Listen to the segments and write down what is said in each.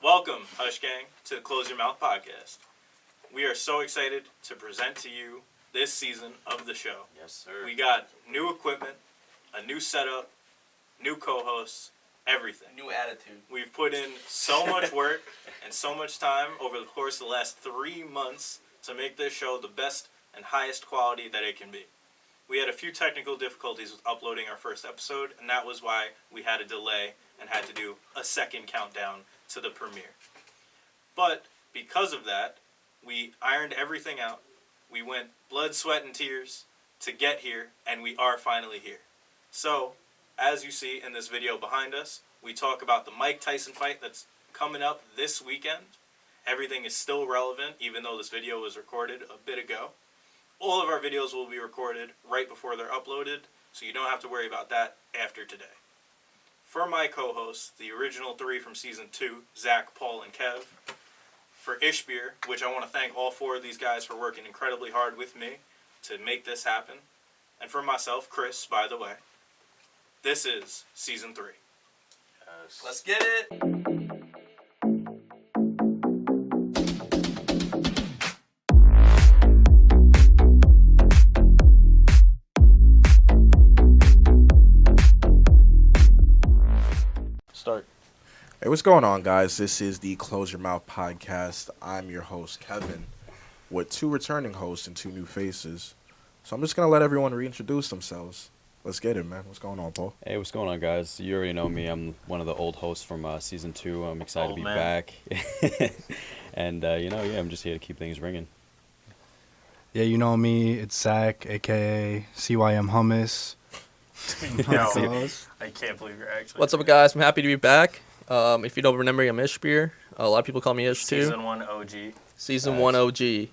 Welcome, Hush Gang, to the Close Your Mouth Podcast. We are so excited to present to you this season of the show. Yes, sir. We got new equipment, a new setup, new co-hosts, everything. New attitude. We've put in so much work and so much time over the course of the last 3 months to make this show the best and highest quality that it can be. We had a few technical difficulties with uploading our first episode, and that was why we had a delay and had to do a second countdown to the premiere. But because of that, we ironed everything out. We went blood, sweat, and tears to get here, and we are finally here. So, as you see in this video behind us, we talk about the Mike Tyson fight that's coming up this weekend. Everything is still relevant, even though this video was recorded a bit ago. All of our videos will be recorded right before they're uploaded, so you don't have to worry about that after today. For my co-hosts, the original 3 from Season 2, Zach, Paul, and Kev. For Ishbir, which I want to thank all 4 of these guys for working incredibly hard with me to make this happen. And for myself, Chris, by the way. This is Season 3. Yes. Let's get it! Start. Hey, what's going on, guys? This is the Close Your Mouth Podcast. I'm your host, Kevin, with 2 returning hosts and 2 new faces. So I'm just going to let everyone reintroduce themselves. Let's get it, man. What's going on, Paul? Hey, what's going on, guys? You already know me. I'm one of the old hosts from Season 2. I'm excited to be back. And, I'm just here to keep things ringing. Yeah, you know me. It's Zach, a.k.a. CYM Hummus. I can't believe you're actually What's up, guys? I'm happy to be back. If you don't remember, I'm Ishbir. A lot of people call me Ish, too. Season 1 OG. Season 1 OG.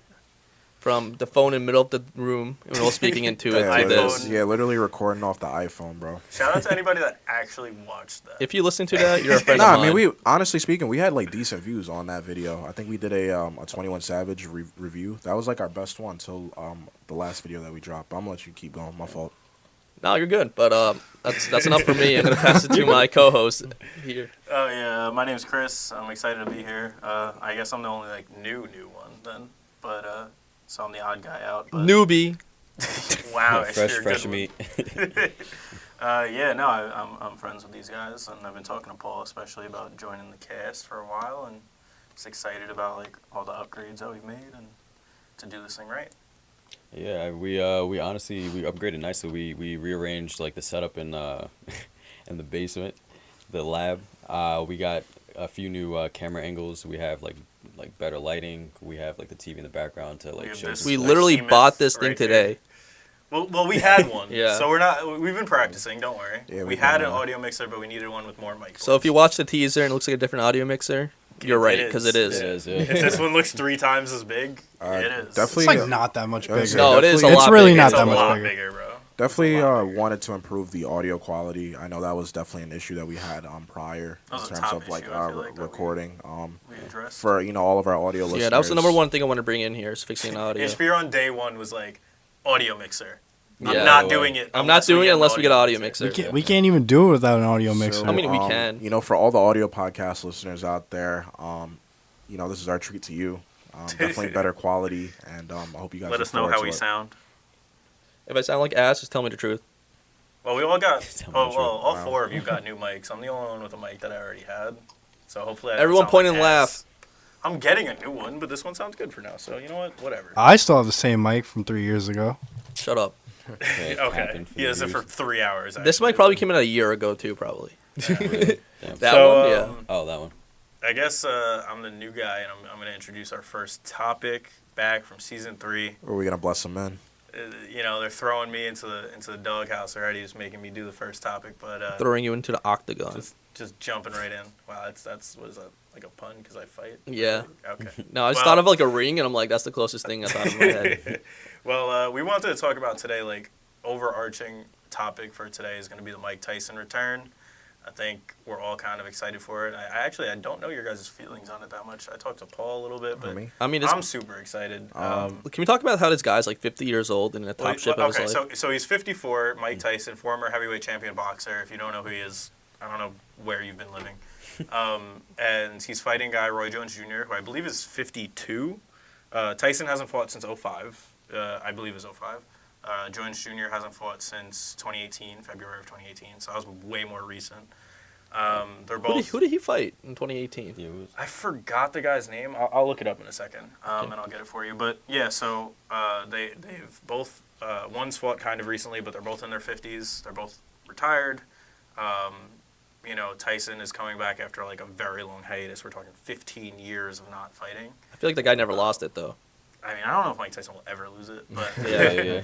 From the phone in the middle of the room, and we're all speaking into it. Yeah, To this. literally recording off the iPhone, bro. Shout out to anybody that actually watched that. If you listen to that, you're a friend of Nah, mine. I mean, honestly speaking, we had like decent views on that video. I think we did a 21 Savage review. That was like our best one till the last video that we dropped. I'm gonna let you keep going. My fault. No, you're good, but that's enough for me. I'm going to pass it to my co-host here. Oh, yeah. My name's Chris. I'm excited to be here. I guess I'm the only, new one then. But, so I'm the odd guy out. But... Newbie. Wow. fresh meat. I'm friends with these guys, and I've been talking to Paul especially about joining the cast for a while, and just excited about, all the upgrades that we've made and to do this thing right. Yeah, we honestly upgraded nicely. We rearranged the setup in in the basement, the lab. We got a few new camera angles. We have like better lighting. We have the TV in the background to show. We literally bought this thing today. Well, we had one. Yeah. So we've been practicing. Don't worry. Yeah, we had an audio mixer, but we needed one with more mics. So if you watch the teaser and it looks like a different audio mixer, you're right, because it is. It is, yeah. If this one looks 3 times as big, it is. Definitely. It's not that much bigger. No, it is a lot bigger. It's really not It's that a much lot bigger. bigger, bro. Definitely wanted to improve the audio quality. I know that was definitely an issue that we had prior in That was a terms top of issue, I feel like, that recording. We addressed. For all of our audio listeners. Yeah, that was the number one thing I want to bring in here is fixing audio. Ishbir on day 1 was audio mixer. I'm Yeah. not doing it. I'm not doing it unless we get an audio mixer. We can't even do it without an audio mixer. I mean, we can. For all the audio podcast listeners out there, this is our treat to you. Definitely better quality, and I hope you guys Let us know how we sound. If I sound like ass, just tell me the truth. Well, we all got. All Wow. 4 of you got new mics. I'm the only one with a mic that I already had. So hopefully, I don't Everyone sound point like and ass. laugh. I'm getting a new one, but this one sounds good for now. So you know what? Whatever. I still have the same mic from 3 years ago. Shut up. Okay. He has it for 3 hours. This mic probably came in a year ago, too, probably. Really? Damn. That So, one? Yeah. Oh, that one. I guess I'm the new guy, and I'm going to introduce our first topic back from Season 3. Or are we gonna bless some men? They're throwing me into the doghouse already, just making me do the first topic. But Throwing you into the octagon. just jumping right in. Wow, that's what is that, like a pun because I fight? Yeah. Okay. No, I just thought of a ring, and I'm like, that's the closest thing I thought of in my head. Well, we wanted to talk about today, overarching topic for today is going to be the Mike Tyson return. I think we're all kind of excited for it. I don't know your guys' feelings on it that much. I talked to Paul a little bit, but Me? I mean, I'm super excited. can we talk about how this guy's 50 years old and in the top shape of his life? So he's 54, Mike Tyson, former heavyweight champion boxer. If you don't know who he is, I don't know where you've been living. And he's fighting guy Roy Jones Jr., who I believe is 52. Tyson hasn't fought since 05. I believe is 05. Jones Jr. hasn't fought since 2018, February of 2018. So that was way more recent. They're both. Who did he fight in 2018? I forgot the guy's name. I'll look it up in a second, and I'll get it for you. But yeah, so they've both. One's fought kind of recently, but they're both in their 50s. They're both retired. Tyson is coming back after like a very long hiatus. We're talking 15 years of not fighting. I feel like the guy never lost it though. I mean, I don't know if Mike Tyson will ever lose it, but Yeah.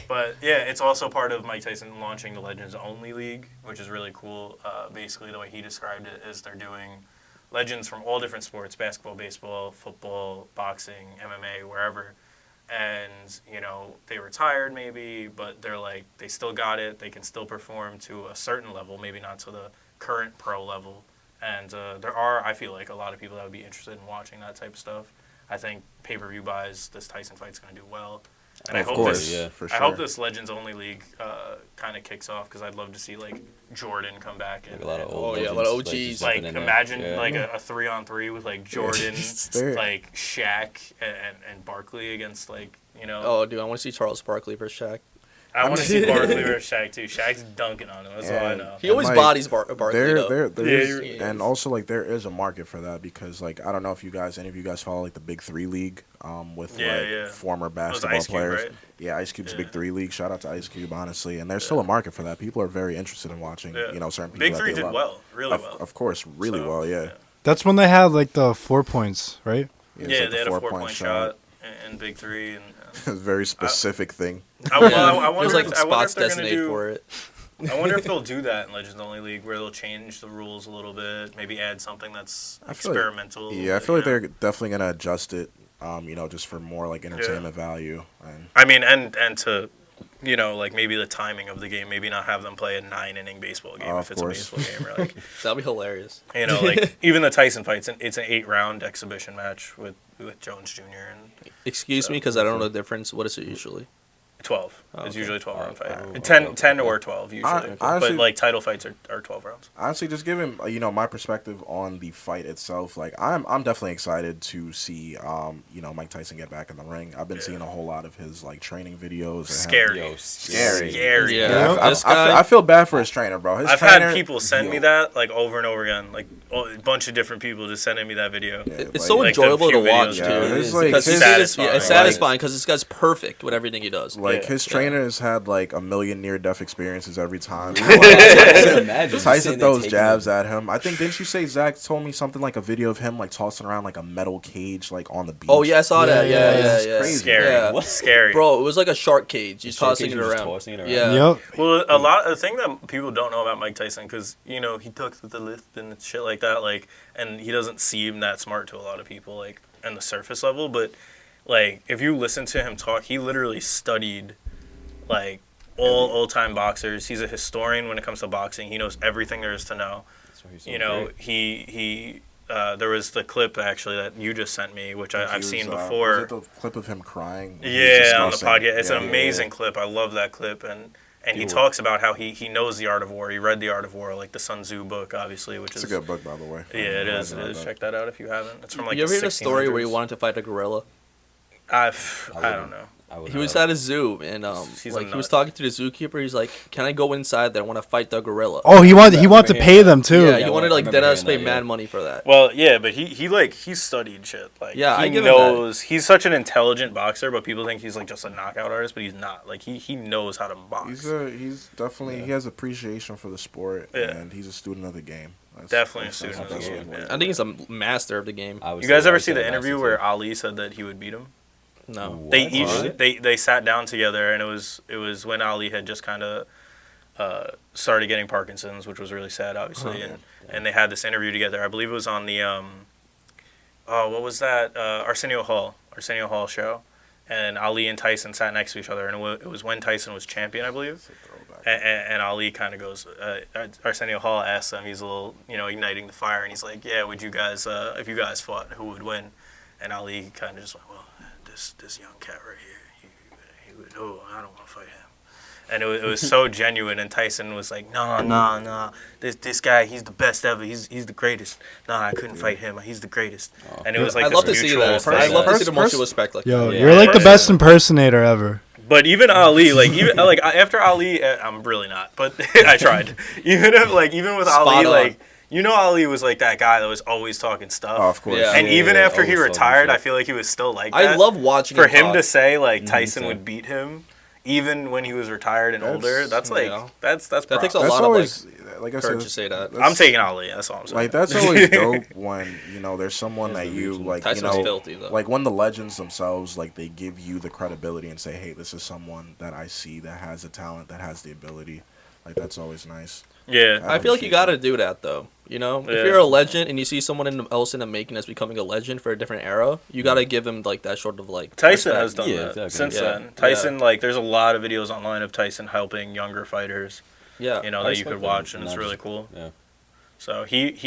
but yeah, it's also part of Mike Tyson launching the Legends Only League, which is really cool. Basically, the way he described it is they're doing legends from all different sports: basketball, baseball, football, boxing, MMA, wherever. And they retired maybe, but they're like they still got it. They can still perform to a certain level, maybe not to the current pro level. And there are, I feel like, a lot of people that would be interested in watching that type of stuff. I think pay-per-view buys, this Tyson fight's going to do well. And I hope this Legends Only League kind of kicks off because I'd love to see like Jordan come back and Like a lot of old a lot of legends, OGs. like jumping in imagine there. like a 3-on-3 with like Jordan, like Shaq and Barkley against like Oh, dude, I want to see Charles Barkley versus Shaq. I want to see Barkley versus Shaq too. Shaq's dunking on him. That's all I know. He always like, bodies Barkley though. There is, and also like there is a market for that because like I don't know if any of you guys follow like the Big Three League with former basketball Ice Cube, players. right? Yeah, Ice Cube's Big Three League. Shout out to Ice Cube, honestly. And there's still a market for that. People are very interested in watching. Certain people. Big that Three they did love. really well. Of course, really well. Yeah. That's when they had like the 4 points, right? It's Yeah, like they had a 4-point shot in Big Three, and very specific thing. I wonder There's like if spots they're gonna designated for it. I wonder if they'll do that in Legends Only League, where they'll change the rules a little bit, maybe add something that's experimental. I feel like they're definitely gonna adjust it. Just for more like entertainment value. And I mean, and to, like maybe the timing of the game, maybe not have them play a 9-inning baseball game if it's course. a baseball game, or like That'd be hilarious. like even the Tyson fights, it's an 8-round exhibition match with Jones Jr. and Excuse me, because I don't know the difference. What is it usually? 12. Oh, It's okay. usually a 12-round fight. okay. 10 or 12 usually. honestly- but like title fights are 12 rounds. honestly, just giving my perspective on the fight itself, like I'm definitely excited to see Mike Tyson get back in the ring. I've been seeing a whole lot of his like training videos. Scary. Scary. Yeah. This guy- I feel bad for his trainer, bro. I've had people send me that like over and over again, like a bunch of different people just sending me that video. Yeah, It's like- so like the enjoyable few to watch videos, too. yeah, it's like Because his- it's satisfying because this guy's perfect with everything he does. Like his trainers had like a million near-death experiences every time. Imagine Tyson throws jabs at him. I think didn't you say Zach told me something like a video of him like tossing around like a metal cage like on the beach? Oh yeah, I saw that. It's Yeah. crazy. Scary. Yeah. Scary. Bro, it was like a shark cage. He's shark tossing cage, it he was just around. tossing it around. Yeah. Yep. Well, the thing that people don't know about Mike Tyson, because he talks with the lift and shit like that, like, and he doesn't seem that smart to a lot of people, like, on the surface level. But like, if you listen to him talk, he literally studied, like, all old-time boxers. He's a historian when it comes to boxing. He knows everything there is to know. That's why he's so great. He there was the clip actually that you just sent me, which I've seen Was before. it the clip of him crying? Yeah, on the Disgusting. podcast. It's Yeah, an amazing clip. I love that clip, and he People- talks about how he knows the art of war. He read the art of war, like the Sun Tzu book, obviously, which It's is a good book, by the way. Yeah, it is. It is. Check that out if you haven't. It's from like You ever the heard a story where he 1600s. wanted to fight a gorilla? I don't know. He was at a zoo and He's like a he was nut. talking to the zookeeper. He's like, "Can I go inside there? I want to fight the gorilla." Oh, he wanted to pay them too. yeah, Yeah, he wanted to I like remember deadass hearing pay that, yeah. mad money for that. Well, yeah, but he studied shit. Like, Yeah, he I give him that. knows. He's such an intelligent boxer, but people think he's like just a knockout artist, but he's not. Like he knows how to box. He's definitely he has appreciation for the sport, Yeah. and he's a student of the game. Definitely a student of the that's game. what- Yeah. I think he's a master of the game. You guys ever see the interview where Ali said that he would beat him? No. They What? each they sat down together, and it was when Ali had just kind of started getting Parkinson's, which was really sad, obviously, and they had this interview together. I believe it was on the what was that Arsenio Hall show, and Ali and Tyson sat next to each other, and it was when Tyson was champion, I believe. And Ali kind of goes, Arsenio Hall asks him, he's a little, igniting the fire, and he's like, yeah, would you guys, if you guys fought, who would win? And Ali kind of just went, well, this young cat right here, he would, I don't want to fight him. And it was so genuine, and Tyson was like, nah. This guy, he's the best ever. He's the greatest. Nah, I couldn't fight him. He's the greatest. And it was like I this love to see mutual that. thing. I love to see the mutual respect like Yo, that. you're like the best impersonator ever. But even Ali, like after Ali, I'm really not, but I tried. Even with Ali, on. like Ali was like that guy that was always talking stuff. Oh, of course. Yeah. And even after he always talking retired, shit. I feel like he was still like I that. love watching For him him talk. to say like Tyson same. would beat him, even when he was retired and That's- older. That's like yeah. that's That takes props. a That's lot always, of like I courage said, to say that. I'm taking Ali. That's all I'm saying. like that's always dope when there's someone that you like Tyson's filthy though. like when the legends themselves like they give you the credibility and say, hey, this is someone that I see that has the talent, that has the ability. Like that's always nice. Yeah. I feel like you gotta do that though. If Yeah. you're a legend and you see someone else in the making that's becoming a legend for a different era, you gotta give him like that sort of like Tyson respect. has done Yeah, that exactly. since Yeah. then. Tyson, like, there's a lot of videos online of Tyson helping younger fighters, Yeah. that you respect could that. watch, and it's Not really just- cool. Yeah. So if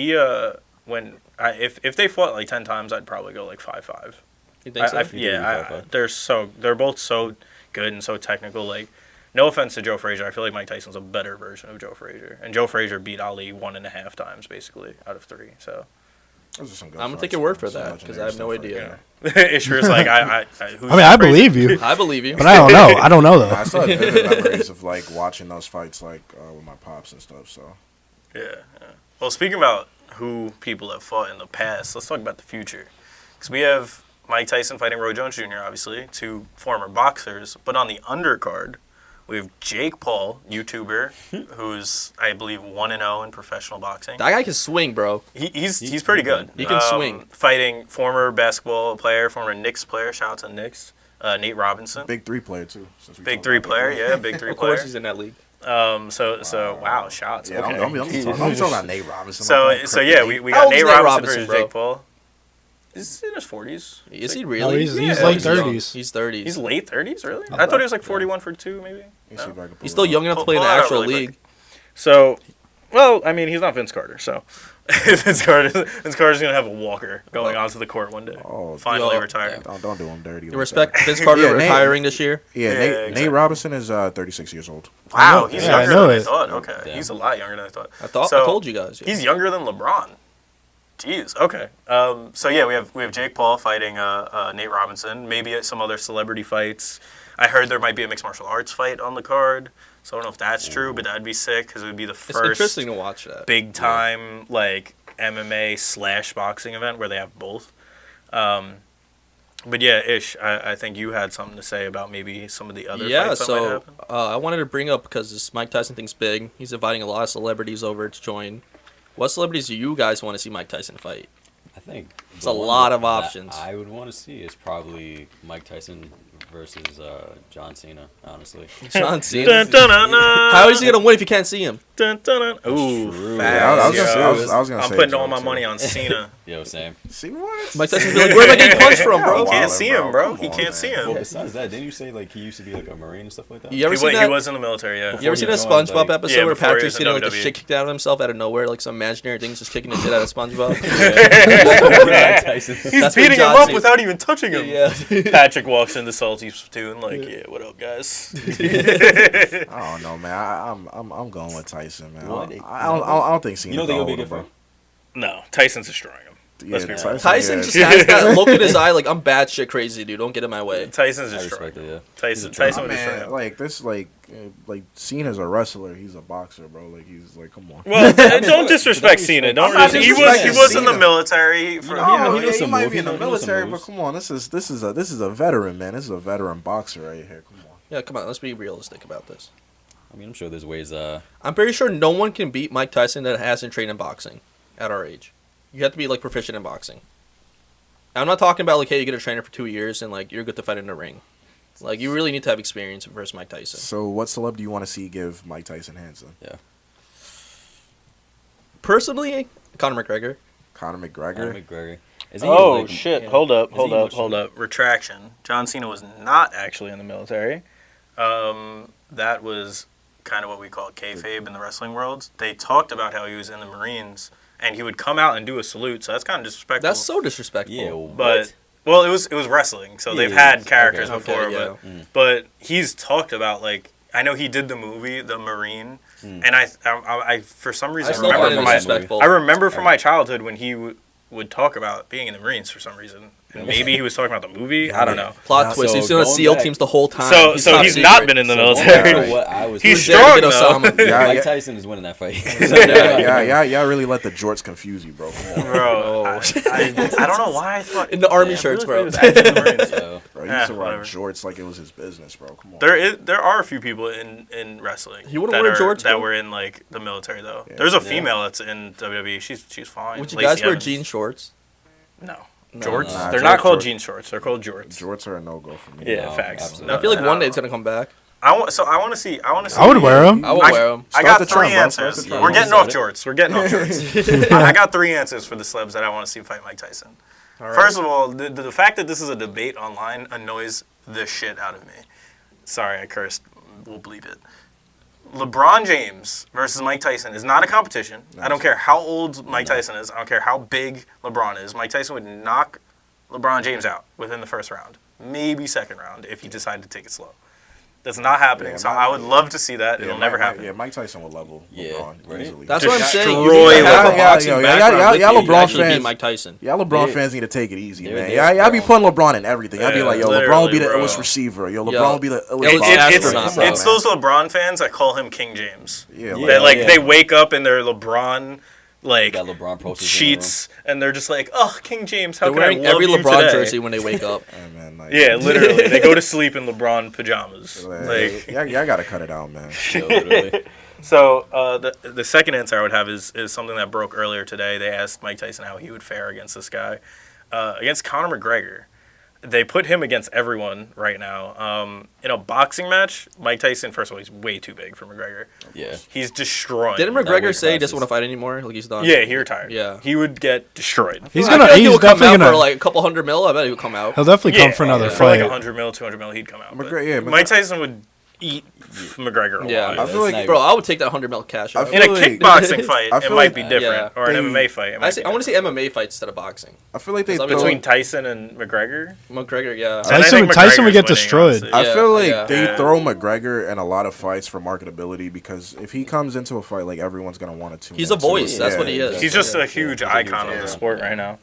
they fought like 10 times, I'd probably go like 5-5. You think so? You think They're both so good and so technical. Like, no offense to Joe Frazier, I feel like Mike Tyson's a better version of Joe Frazier, and Joe Frazier beat Ali 1.5 times basically out of 3. So Those are some good I'm gonna fights, take your word man. for Some that because I legendary have no stuff right idea. there. Ishmael's like I believe you, I believe you. but I don't know. I don't know I though. still have vivid memories of like watching those fights like with my pops and stuff. So Yeah. Well, speaking about who people have fought in the past, let's talk about the future. Because we have Mike Tyson fighting Roy Jones Jr., obviously, 2 former boxers. But on the undercard, we have Jake Paul, YouTuber, who's, I believe, 1-0 in professional boxing. That guy can swing, bro. He's pretty good. He can swing. Fighting former basketball player, former Knicks player, shout out to Knicks, Nate Robinson. big 3 player too. Since we Big talked 3 about player, that. yeah, big 3 Of player. course he's in that league. So wow, shots. Yeah, okay. don't be talking about Nate Robinson. So like that. so yeah, we How got old is Nate Nate Robinson Robinson, versus bro? Jake Paul. He's in his 40s. Is he No, really? he's Yeah, late he's young. 30s. He's 30s. He's late 30s, really? I thought he was like 41 for 2, maybe. Let me see if I can pull He's it still up. young enough to play in the Pull it out actual really league. quick. So, well, I mean, he's not Vince Carter, so Vince Carter's gonna have a walker going onto the court one day. Oh, Finally yo, retired. don't do him dirty. You like respect that. Vince Carter Yeah, Nate- retiring this year? Yeah, Yeah, Nate, exactly. Nate Robinson is 36 years old. Wow, he's Yeah, I younger know than I it. thought. Okay, Damn. he's a lot younger than I thought. I So, told you guys. Yeah. He's younger than LeBron. Jeez. Okay. So yeah, we have Jake Paul fighting Nate Robinson. Maybe some other celebrity fights. I heard there might be a mixed martial arts fight on the card. So I don't know if that's true, but that'd be sick because it would be the It's first interesting to watch that. big time like MMA / boxing event where they have both. But yeah, Ish, I think you had something to say about maybe some of the other Yeah, fights that might so happen. I wanted to bring up because this Mike Tyson thing's big. He's inviting a lot of celebrities over to join. What celebrities do you guys want to see Mike Tyson fight? I think It's the a one lot of that options. I would want to see is probably Mike Tyson versus John Cena. Honestly, John Cena. Dun, dun, dun, dun. How is he gonna win if you can't see him? Dun, dun, dun. Ooh, true. facts, Yeah, I was yo. gonna I'm say putting John all my too. money on Cena. yo, Sam. See what? Mike Tyson's be like, where am I getting punched from, bro? He can't Wilder, see him, bro. Come He on, can't man. see Well, him. besides that, didn't you say like he used to be like a Marine and stuff like that? You ever He seen that? was in the military, yeah. You ever seen that Before he SpongeBob joined, episode yeah, where before he Patrick's was in getting like the WWE. shit kicked out of himself out of nowhere, like some imaginary thing's just kicking the shit out of SpongeBob? Mike Tyson. He's That's beating what him John up Cena- without even touching him. Yeah. Patrick walks into Salty Platoon like, yeah, what up, guys? I don't know, man. I'm going with Tyson, man. What? I don't think Cena. You don't think can it'll be hold good him, for No, Tyson's destroying him. Yeah, Let's be real. Tyson yeah. just has that look in his eye like, I'm bad shit crazy, dude. Don't get in my way. Tyson's I destroying respect him. it. Yeah. Tyson Nah, would destroy man, him. like this, like Cena's a wrestler. He's a boxer, bro. Like he's like, come on. Well, don't disrespect Cena. Don't I'm not he was disrespecting in the Cena. military for No, he knows he some might moves. be in the He knows some military, but moves. come on, this is a veteran, man. This is a veteran boxer right here. Come on. Yeah, come on. Let's be realistic about this. I mean, I'm sure there's ways. I'm pretty sure no one can beat Mike Tyson that hasn't trained in boxing at our age. You have to be like proficient in boxing. I'm not talking about like, hey, you get a trainer for 2 years and like you're good to fight in the ring. Like you really need to have experience versus Mike Tyson. So, what celeb do you want to see give Mike Tyson hands then? Personally, Conor McGregor. Conor McGregor. Conor McGregor. Is he, Oh like- shit! yeah. Hold up! Is he much- Hold up! Retraction. John Cena was not actually in the military. That was kind of what we call kayfabe in the wrestling world. They talked about how he was in the Marines and he would come out and do a salute. So that's kind of disrespectful. That's so disrespectful. Yeah, But well, it was wrestling. So they've Yeah, had characters okay, before, yeah. but he's talked about like I know he did the movie, The Marine, and I for some reason still find it disrespectful. I remember from my childhood when he would talk about being in the Marines for some reason. And maybe he was talking about the movie. I don't know. Plot twist. He's doing SEAL teams the whole time. So he's not been in the military. He's strong though. Mike Tyson is winning that fight. Y'all really let the jorts confuse you, bro. Bro, I don't know why I thought in the army shirts, bro. Bro, he used to rock jorts like it was his business, bro. Come on. There are a few people in wrestling You wouldn't wear jorts, that bro? were in like the military though. Yeah. There's a female that's in WWE. She's fine. Would you Lacey guys wear Evans. jean shorts? No. No. Jorts? Nah, They're not called jorts. jean shorts. They're called jorts. Jorts are a no-go for me. Yeah, No, facts. absolutely. I feel like one day it's gonna come back. I want to see. I would wear them. I would wear them. I Start got the 3 trend, bro. answers. Start the trend. We're getting off jorts. We're getting off jorts. I got 3 answers for the celebs that I want to see fight Mike Tyson. Right. First of all, the fact that this is a debate online annoys the shit out of me. Sorry, I cursed. We'll bleep it. LeBron James versus Mike Tyson is not a competition. I don't care how old Mike Tyson is. I don't care how big LeBron is. Mike Tyson would knock LeBron James out within the first round, maybe second round if he decided to take it slow. That's not happening. Yeah, so I would love to see that. It'll never happen. Yeah, Mike Tyson would level LeBron right? easily. That's what I'm saying. You Destroy need to have a LeBron. boxing background with you. LeBron You actually fans- beat Mike Tyson. Y'all LeBron Yeah. fans need to take it easy, Yeah, man. yeah. Y'all be putting LeBron in everything. Y'all be Yeah, like, yo, LeBron will be the literally, illest bro. receiver. Yo, LeBron Yo. will be the It's illest astronaut, boxer. bro. It's those LeBron fans that call him King James. Yeah, Yeah. That they wake up in their LeBron like Got LeBron posters sheets and they're just like, oh, King James, how They're can I wearing love every you LeBron today? jersey when they wake up. Hey, man, like, Yeah, literally, they go to sleep in LeBron pajamas. Like, y'all gotta cut it out, man. Yeah, literally. so the second answer I would have is something that broke earlier today. They asked Mike Tyson how he would fare against this guy, against Conor McGregor. They put him against everyone right now. In a boxing match, Mike Tyson, first of all, he's way too big for McGregor. Yeah. He's destroying. Didn't That McGregor weight say he class doesn't is- want to fight anymore? Like he's done. Yeah, he retired. Yeah. He would get destroyed. He's I gonna. feel like He's he'll come definitely out gonna. for like a couple $100 million. I bet he'll come out. He'll definitely come for another for like fight. 100 mil, 200 mil, he'd come out. But McGregor, Mike Tyson would eat McGregor. Yeah. I feel like, Nice. Bro, I would take that $100 million cash. I out. feel In a like- kickboxing fight, I it feel might like- be different, Yeah. or an They- MMA fight. I want to see MMA fights instead of boxing. I feel like they Between throw, between Tyson and McGregor. McGregor, yeah. And I think Tyson would McGregor's get winning, destroyed. honestly. I Yeah, feel like yeah. they Yeah. throw McGregor in a lot of fights for marketability because if he comes into a fight, like everyone's gonna want to tune. He's a into voice. it. That's Yeah, what he is. He's just Yeah. a huge He's a huge icon of icon. the sport right now.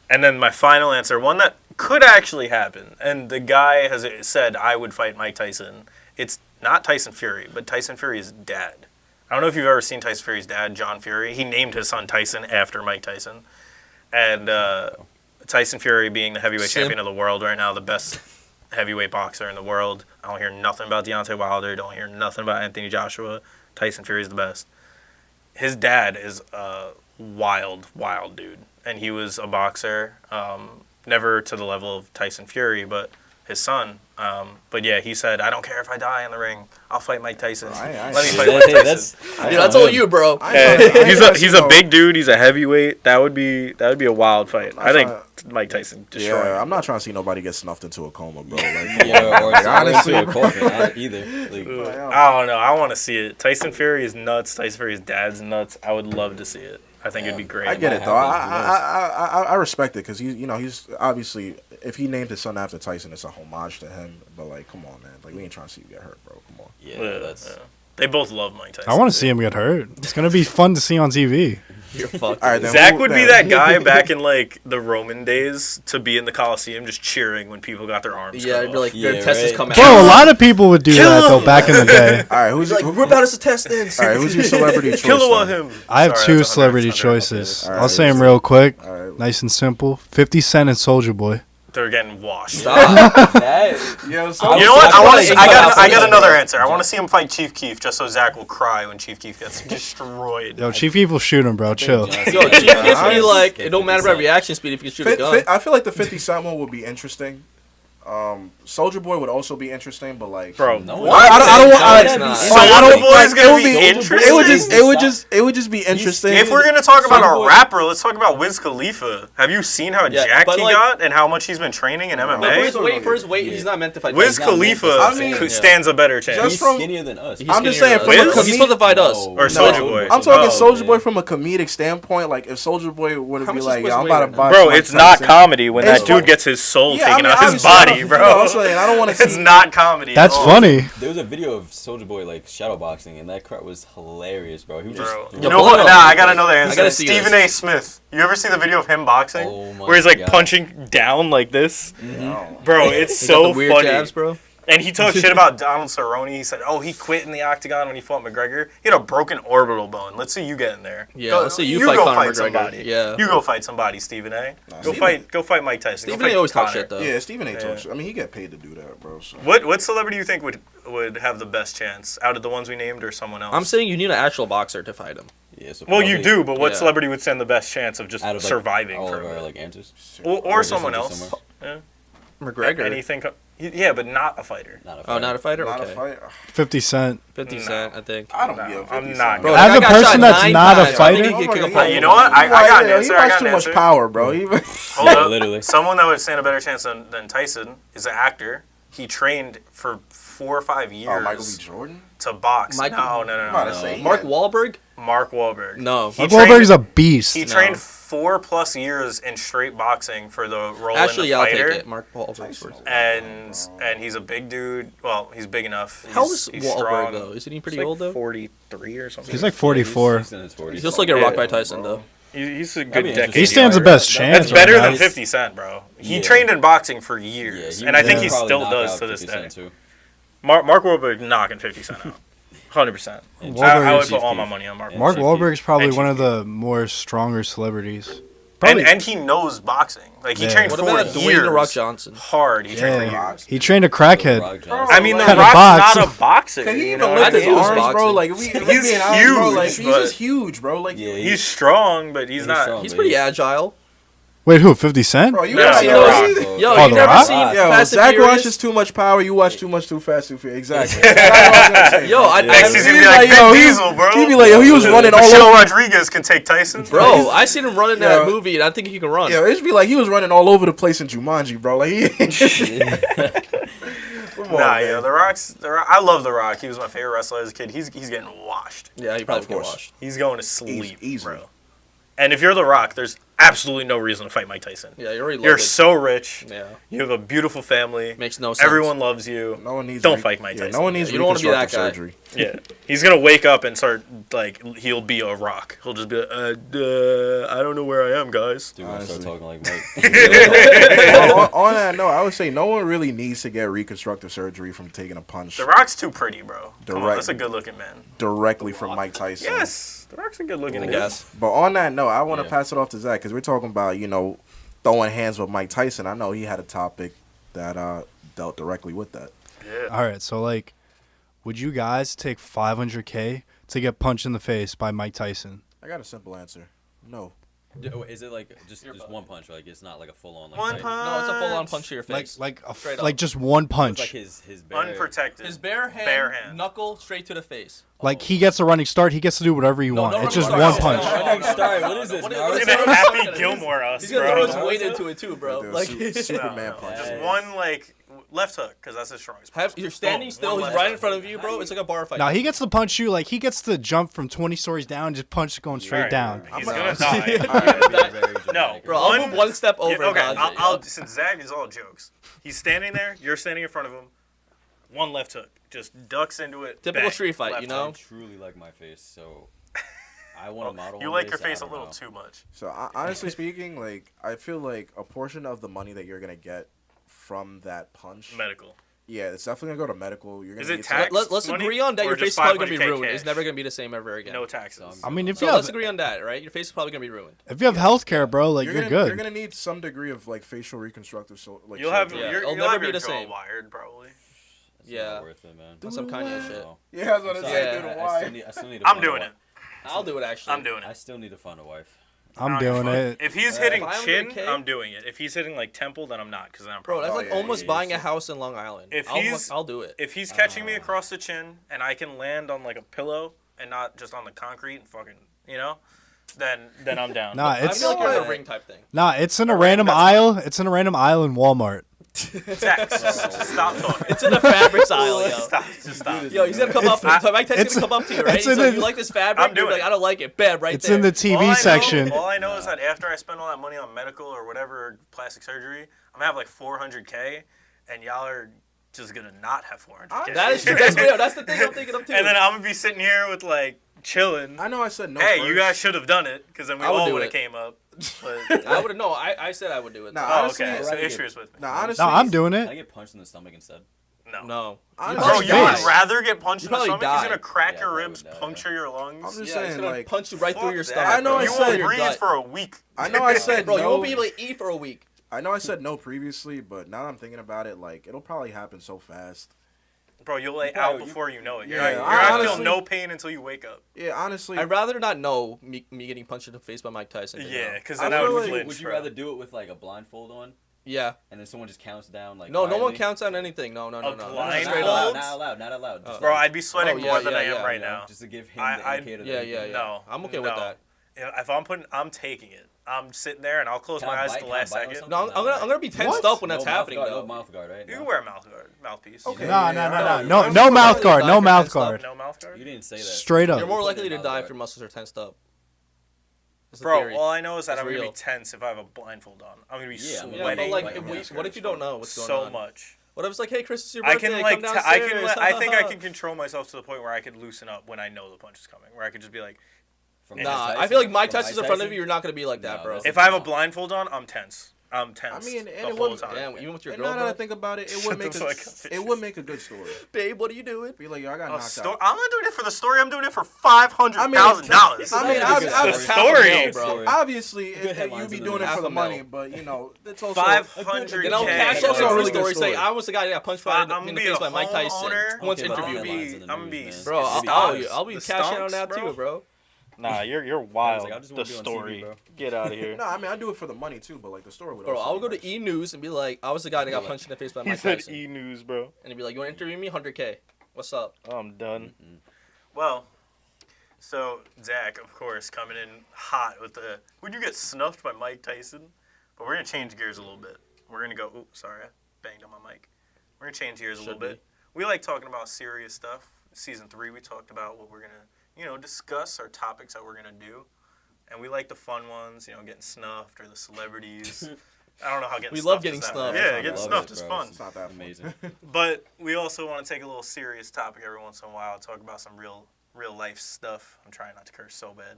And then my final answer, one that could actually happen, and the guy has said I would fight Mike Tyson. It's not Tyson Fury, but Tyson Fury's dad. I don't know if you've ever seen Tyson Fury's dad, John Fury. He named his son Tyson after Mike Tyson. And Tyson Fury being the heavyweight champion of the world right now, the best heavyweight boxer in the world. I don't hear nothing about Deontay Wilder. Don't hear nothing about Anthony Joshua. Tyson Fury's the best. His dad is a wild, wild dude. And he was a boxer, never to the level of Tyson Fury, but his son. But yeah, he said, I don't care if I die in the ring. I'll fight Mike Tyson. I Let me see fight that. Mike Hey, Tyson. Dude, that's all you, bro. He's a big dude. He's a heavyweight. That would be a wild fight. I think Mike Tyson destroyed. Yeah, I'm not trying to see nobody get snuffed into a coma, bro. Like, Yeah, or like, honestly, honestly, a coffin either. Like, I don't know. I want to see it. Tyson Fury is nuts. Tyson Fury's dad's nuts. I would love to see it. I think it'd be great. I get it might though. happen. I respect it because he's obviously if he named his son after Tyson, it's a homage to him. But like, come on, man. Like, we ain't trying to see you get hurt, bro. Come on. yeah, that's. Yeah. They both love Mike Tyson. I want to see him get hurt. It's gonna be fun to see on TV. You're fucked. All right, then Zach who- would be then- that guy back in like the Roman days to be in the Coliseum just cheering when people got their arms. Yeah, cut it'd be off. like their Yeah, intestines right. come out. Bro, a lot of people would do Kill that though him. back in the day. All right, who's He's like, rip out his intestines. all right? Who's your celebrity choice? Kill then? him. I have Sorry, two that's 100, celebrity 100. choices. All I'll right, say them let's- real quick, All right. nice and simple. 50 Cent and Soulja Boy. They're getting washed. Stop. That, You know what? I got another answer. I want to see him fight Chief Keef just so Zach will cry when Chief Keef gets destroyed. Yo, Chief Keef will shoot him, bro. Chill. Yo, Chief Keef be like, it don't matter about reaction speed if you can shoot a gun. I feel like the 50 Cent one would be interesting. Soulja Boy would also be interesting, but like, Bro, No, what? I don't want. It's not. Soulja Boy's gonna it would be interesting. It would just be interesting. If we're gonna talk about Soulja a Boy- rapper, let's talk about Wiz Khalifa. Have you seen how Yeah, jacked but he like- got and how much he's been training in But MMA? for his weight, he's not meant to fight. Wiz He's not meant Khalifa to I mean, stands a better chance. just He's from- skinnier than us. I'm just saying, from a Wiz? He's supposed to fight us. Or Soulja Boy. I'm talking Oh, Soulja Boy from a comedic standpoint. Like, if Soulja Boy would How be much like, is "Yo, I'm Wiz about to weighing box Bro, Mike it's not Tyson." comedy when It's that dude fun- gets his soul Yeah, I taken mean, out his obviously, I body. comedy, bro. You know what I'm saying? I don't want to It's see. not comedy. That's at all. funny. There was a video of Soulja Boy like shadowboxing, and that crap was hilarious, bro. He was Bro. just Yo, You know pull what? it up. Nah, I gotta know the I answer. gotta see Stephen this. A. Smith. You ever see the video of him boxing? Oh my where he's like God. punching down like this? Mm-hmm. Bro, it's He got so the weird funny. jabs, bro. And he talked shit about Donald Cerrone. He said, "Oh, he quit in the octagon when he fought McGregor. He had a broken orbital bone. Let's see you get in there. Yeah, let's see you fight go Conor fight McGregor. somebody. Yeah. you go fight somebody, Stephen A. Go Stephen- fight Mike Tyson. Go Stephen A. fight always talk Conor. shit though. Yeah, Stephen A. Yeah. talks. I mean, he get paid to do that, bro. So. What celebrity do you think would have the best chance out of the ones we named, or someone else? I'm saying you need an actual boxer to fight him. Yeah, so Well, you probably do, but what Yeah. celebrity would stand the best chance of just out of like, surviving all for of a our minute? like answers. Or just someone into else? somewhere. McGregor. Anything? Yeah, but not a fighter. Not a Oh, fighter. not a fighter. Not Okay. a fight. 50 Cent. 50 No. Cent, I think. I don't No, give a I'm 50 not cent. good. As that a guy person shot that's 9 not a times. I fighter- think he could kick a Okay. pole. You know what? I got an He answer. I watched got too an much answer. power, bro. Even Hold Yeah, up. literally. Someone that would stand a better chance than Tyson is an actor. He trained for 4 or 5 years Michael B. Jordan. to box. Michael- No. I'm about to say, Mark Wahlberg? Mark Wahlberg. No. He Mark trained- Wahlberg's a beast. He No. trained 4+ years in straight boxing for the role Actually, in yeah, the I'll take fighter. it. Mark Wahlberg's first. And he's a big dude. Well, he's big enough. How old is He's Wahlberg, strong. though? Isn't he pretty He's like old, though? 43 or something. He's like 44. He's in his 40s. He looks like a rock by Tyson, though. He's a That'd good be decade. interesting. He stands the younger. best chance. That's better right than now. 50 Cent, bro. He Yeah. trained in boxing for years, Yeah, and I think would he probably still knock does out to this 50 day. Cent, too. Mark Wahlberg knocking 50 Cent out, 100%. I Wahlberg would is put all Chief my Keef. money on Mark. And Mark Chief Wahlberg's Keef. probably And one Chief of the more stronger celebrities. And, Probably, and he knows boxing. Like he Yeah. trained What 4 about years. Dwayne The Rock Johnson? Hard. He trained for yeah, years. he trained a crackhead. Rock Johnson. I mean, The Had a Rock's box. not a boxer. Can he you even know? lift I think his he was arms, bro? boxing. Like we He's being honest, bro. Like huge, he's but- just huge, bro. Like Yeah, He's strong, but he's not. strong, He's but pretty agile. Wait, who? 50 Cent? bro, you No, gotta see The those. Rock. Yo, Oh, you The never Rock? seen Yo, Fast and Zach Furious? watches too much power. You watch too much too fast, too furious. Exactly. That's all I was gonna say, Yo, bro. I Next he's never gonna be seen like yo, Vin he- Diesel, bro. He'd be like, yo, he was running all Michelle over. Rodriguez can take Tyson. Bro, I seen him running that Yo. movie, and I think he can run. Yeah, it'd be like he was running all over the place in Jumanji, bro. Like he. Come on, Nah, man. yeah, The Rock. I love The Rock. He was my favorite wrestler as a kid. He's getting washed. Yeah, he probably Of get course. washed. He's going to sleep, Easy. bro. And if you're The Rock, there's absolutely no reason to fight Mike Tyson. Yeah, you're already You're loaded. so rich. Yeah, You have a beautiful family. makes no sense. Everyone loves you. No one needs. Don't fight Mike Yeah, Tyson. no one needs You don't wanna be that reconstructive guy. surgery. Yeah, he's gonna wake up and start like he'll be a rock. He'll just be like, I don't know where I am, guys. Dude, I start Honestly. talking like Mike. on that note, I would say no one really needs to get reconstructive surgery from taking a punch The Rock's too pretty, bro. Come on, Direct. that's a good-looking man. directly from Mike Tyson. Yes, The Rock's a good-looking I guy. guess. But on that note, I want to Yeah. pass it off to Zach because we're talking about throwing hands with Mike Tyson. I know he had a topic that dealt directly with that. Yeah. All right, so like, would you guys take $500K to get punched in the face by Mike Tyson? I got a simple answer. No. Is it like just one punch? Like it's not like a full on like One fight? punch. No, it's a full-on punch to your Like face. like up. like just one It's punch. like his bare, Unprotected. His bare hand, Bare hand. knuckle straight to the face. Like he gets a running start. He gets to do whatever he wants. no It's just running one start. punch. No, Running start. What is this, What Naruto? He's gonna Happy Gilmore us, He's gonna throw his bro. weight into it too, bro. The Like Superman punch. Just Yes. one like left hook because that's his strongest. punch. you're standing Boom, still. one He's left right in hook. front of you, bro. It's like a bar fight. Now he gets to punch you. Like he gets to jump from 20 stories down, and just punch going straight Right. down. He's I'm gonna a- die. No, Bro, I'll One- move one step over. Yeah, okay, Najee. since Zach is all jokes, he's standing there. You're standing in front of him. One left hook, just ducks into it. Typical bang, street fight, left you know? hook. I truly like my face, so I want to model. You one like day, your so I face a don't little know. too much. So honestly speaking, like I feel like a portion of the money that you're gonna get from that punch, Medical. yeah, it's definitely gonna go to medical. You're gonna Is it get tax? Let's money agree on that. or Your just face is probably gonna be 500K ruined. It's cash? never gonna be the same ever again. No taxes. I mean, if So you let's have agree on that, right? Your face is probably gonna be ruined. healthcare, bro, like you're gonna, good. You're gonna need some degree of like facial reconstructive, like You'll have surgery. Yeah, you're, it'll you'll never have be your the jaw same. wired probably. It's Yeah. not worth it, man. On some Kanye shit. Yeah, that's what I Yeah. said. Dude, I why? still need to I'm find a doing wife. it. I'll do it actually. I'm doing I it. still need to find a wife. I'm doing it. If he's hitting 500K? chin, I'm doing it. If he's hitting like temple, then I'm not, because then I'm Bro, probably. that's Oh, like yeah, almost yeah, buying yeah. a house in Long Island. If I'll do it. If he's catching me across the chin and I can land on like a pillow and not just on the concrete and fucking, then I'm down. Nah, I it's feel like you're in a ring type thing. it's in a random aisle. It's in a random aisle in Walmart. Zach, just stop talking. It's in the fabrics aisle, yo. Stop. Just stop. Yo, he's gonna come up. Mike Tyson's gonna come up to you, right? it's He's in like, the- "You like this fabric?" I'm doing You're like, it. "I don't like it." Bam, right It's there. in the All I TV know- section. All I know is that after I spend all that money on medical or whatever plastic surgery, I'm gonna have like 400K, and y'all are just gonna not have 400K. That is true. That's the thing I'm thinking of too. And then I'm gonna be sitting here with like chilling. I know I said no. Hey, first. you guys should have done it because then we I would all do would have it. came up. But, I would no. I said I would do it. Nah, oh, honestly, okay. So Right. Ishr's with me. Nah, honestly, No, I'm doing Can I it. get punched in the stomach instead? No. No. Honestly, Bro, Face. you would rather get punched You in the probably stomach? die. He's gonna crack Yeah, your I would ribs, die, puncture your lungs. I'm just Yeah, he's saying, gonna like, punch you right Fuck through your that, stomach. I know bro. I You said- won't your breathe gut. for a week. I know I said Bro, no. you won't be able to eat for a week. I know I said no previously, but now that I'm thinking about it, like it'll probably happen so fast. Bro, you'll lay Probably- out before you know it. You're Yeah, not, I you're not honestly- feeling no pain until you wake up. Yeah, honestly, I'd rather not know me getting punched in the face by Mike Tyson. than Yeah, know. because I then I feel would like- flinch, Would you bro. rather do it with like a blindfold on, Yeah. and then someone just counts down like? No, no one quietly? counts on anything. No. A Straight blindfold? up. Not allowed. Not allowed. Just Bro, like, I'd be sweating Oh, yeah, more than yeah, I am yeah, right yeah. now. just to give him I- the I'd- indicator. Yeah, that yeah, he yeah. can- No, I'm okay with no. that. If I'm taking it. I'm sitting there and I'll close Can my I eyes bite- at the can I last bite or second. something? No, I'm gonna be tensed up when that's No mouth happening guard, though. No mouth guard, right? You No. can wear a mouthguard, mouthpiece. Okay. No, Yeah, no mouth guard. No mouth Tensed up. guard. No mouthguard? You didn't say that. Straight up. You're more Put likely it to in die mouth if your guard. muscles are tensed up. That's the Bro, theory. all I know is that It's I'm going to real. be tense if I have a blindfold on. I'm going to be Yeah, I'm Yeah, sweating but like, Like, if I'm we, not scared what if as you fuck. don't know what's going so on? much. What if it's like, hey, Chris, it's your I birthday. can like come I downstairs. can I think I can control myself to the point where I could loosen up when I know the punch is coming. Where I could just be like, From Nah, Mike Nah, I Tyson? feel like Mike From Tyson's in front of you. You're not gonna be like that, No, bro. that's- if I have a blindfold on, I'm tense. I'm tense. I mean, and the it whole wouldn't- time. Damn, even with your and girl, now that I bro. think about it, it Shut would make the a, fuck up, it would make a good story. Babe, what are you doing? Be like, yo, I got A knocked sto- out. I'm not doing it for the story. I'm doing it for $500,000. I mean, The story. bro. Obviously, Good you headlines be in doing the it for half the a mil. money, but you know, it's also 500K. Then I'll cash That's out also a on really the good story. Say, story. I was the guy that got punched I'm in gonna the be face a by Mike Tyson. homeowner. Who wants to Okay, but interview I'm me? headlines in the I'm gonna news, be, man. Bro, Maybe I'll be the cashing out on that stunts, too, bro. Nah, you're I wild. was like, I just The wanna be on TV, story. bro. Get out of here. No, I mean I do it for the money too, but like the story would. Bro, also I would go be to nice. E! News and be like, I was the guy that got punched in the face by He Mike said Tyson. E News, bro. And he'd be like, you want to interview me? 100K. What's up? I'm done. Well, so Zach, of course, coming in hot with the. Would you get snuffed by Mike Tyson? But we're gonna change gears a little bit. We're gonna go. Ooh, sorry, I banged on my mic. We're gonna change gears a little Should bit. We like talking about serious stuff. Season 3, we talked about what we're gonna, discuss our topics that we're gonna do, and we like the fun ones. Getting snuffed or the celebrities. I don't know how getting. We love snuffed getting is that snuffed. way. Yeah, I getting love snuffed it, is bro. fun. It's not that fun. Amazing. But we also want to take a little serious topic every once in a while. Talk about some real life stuff. I'm trying not to curse so bad.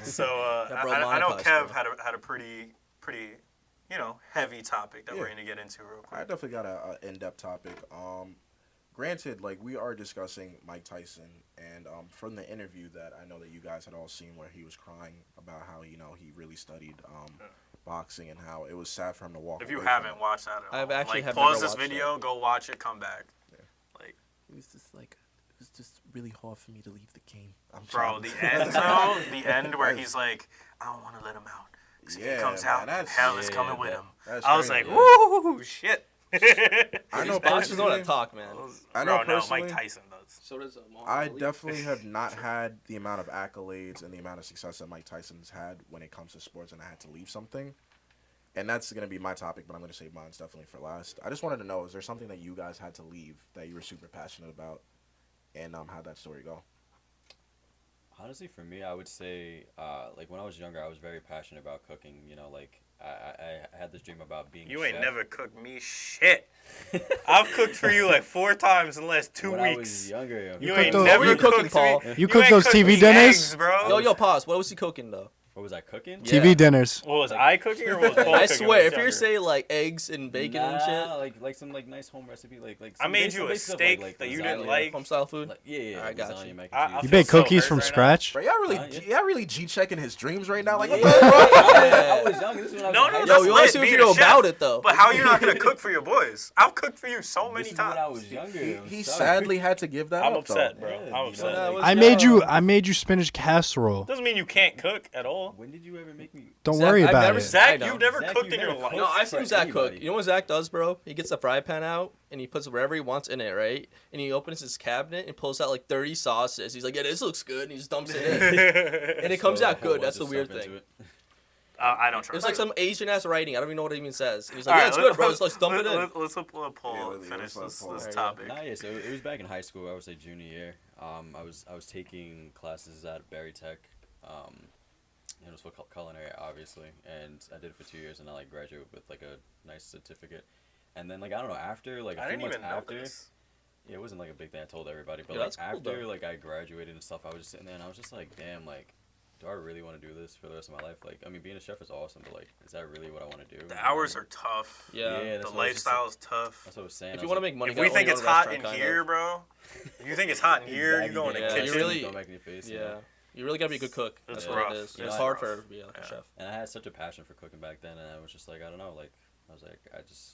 So Yeah, bro, I know monetize, Kev bro. had a pretty heavy topic that we're Yeah. gonna get into real I quick. definitely got a in-depth topic. Granted, like we are discussing Mike Tyson, and from the interview that I know that you guys had all seen, where he was crying about how he really studied boxing and how it was sad for him to walk. If you away from haven't it. watched that, at I've all, actually like have pause never this watched video, go watch it, come back. It was just like it was just really hard for me to leave the game. I'm Bro, sorry. the end though, the end where he's like, I don't want to let him out. 'Cause if Yeah, he comes man, out, that's- hell is yeah, coming with that- him. That's I was like, crazy. woo, shit. I know Boxers know how to personally. talk, man. I know Bro, no, personally. Mike Tyson does. So does I definitely have not had the amount of accolades and the amount of success that Mike Tyson's had when it comes to sports, and I had to leave something. And that's going to be my topic, but I'm going to save mine's definitely for last. I just wanted to know, is there something that you guys had to leave that you were super passionate about, and how'd that story go? Honestly, for me, I would say, like when I was younger, I was very passionate about cooking. I had this dream about being. You a ain't chef. never cooked me shit. I've cooked for you like 4 times in the last 2 when I was weeks. younger. You cooked ain't those- never What were you cooking, cooked me. Paul? You cook ain't those cooked TV me dinners? eggs, bro. Yo, pause. What was he cooking though? What was I cooking? Yeah. TV dinners. What was I cooking or was Paul I cooking swear, when he if was you're younger? saying like eggs and bacon and shit, like some nice home recipe, like I some made basic- you a basic stuff, steak that you didn't lasagna, like. home style food. Yeah, Alright, got lasagna, you. I mac and cheese. feel You bake so cookies hurt from right now. scratch? Bro, y'all really, yeah. y'all really G-checking his dreams right now? Like, what Yeah. the fuck? I was young. This is when I was No, in no, high that's Yo, you lit, want to see what being you know a chef. about it though? But how you not gonna cook for your boys? I've cooked for you so many This is when I times. was younger. He I'm sorry. sadly had to give that I'm up, upset, though. bro. Yeah, I'm you upset. know, like- I made you spinach casserole. Doesn't mean you can't cook at all. When did you ever make me? Don't Zach, worry I've about never it. seen- Zach, I know. you've never Zach, cooked you've in your never life. No, I've seen for Zach cook. anybody. You know what Zach does, bro? He gets the fry pan out and he puts whatever he wants in it, right? And he opens his cabinet and pulls out like 30 sauces. He's like, yeah, this looks good. And he just dumps it in. And it comes So out good. I That's the just weird step into thing. it. I don't trust It's like it. some Asian ass writing. I don't even know what it even says. And he's All like, yeah, right, it's good, bro. Let's dump it in. Let's let Paul Yeah, let's finish let this Paul. this Alright, topic. Nah, yeah, so it was back in high school. I would say junior year. I was taking classes at Berry Tech. It was for culinary, obviously, and I did it for 2 years, and I graduated with like a nice certificate. And then like I don't know, after like a I few didn't months even know after, this. yeah, it wasn't like a big thing I told everybody, but Yeah, like that's cool, after though. like I graduated and stuff, I was just sitting there and I was just like, damn, like, do I really want to do this for the rest of my life? Like, I mean, being a chef is awesome, but like, is that really what I want to do? The hours are tough. Yeah. that's The what I was just- lifestyle is tough. That's what I was saying. If I you was want to like, make money, If you we gotta think own it's your own hot in restaurant, kind here, of. bro, if you think it's hot in here, you go in the Yeah, you kitchen. really- don't make any face. you Yeah. know? You really gotta be a good cook. It's That's rough. what it is. It's It's hard rough. for her to be like a Yeah. chef. And I had such a passion for cooking back then, and I was just like, I don't know, like, I was like, I just,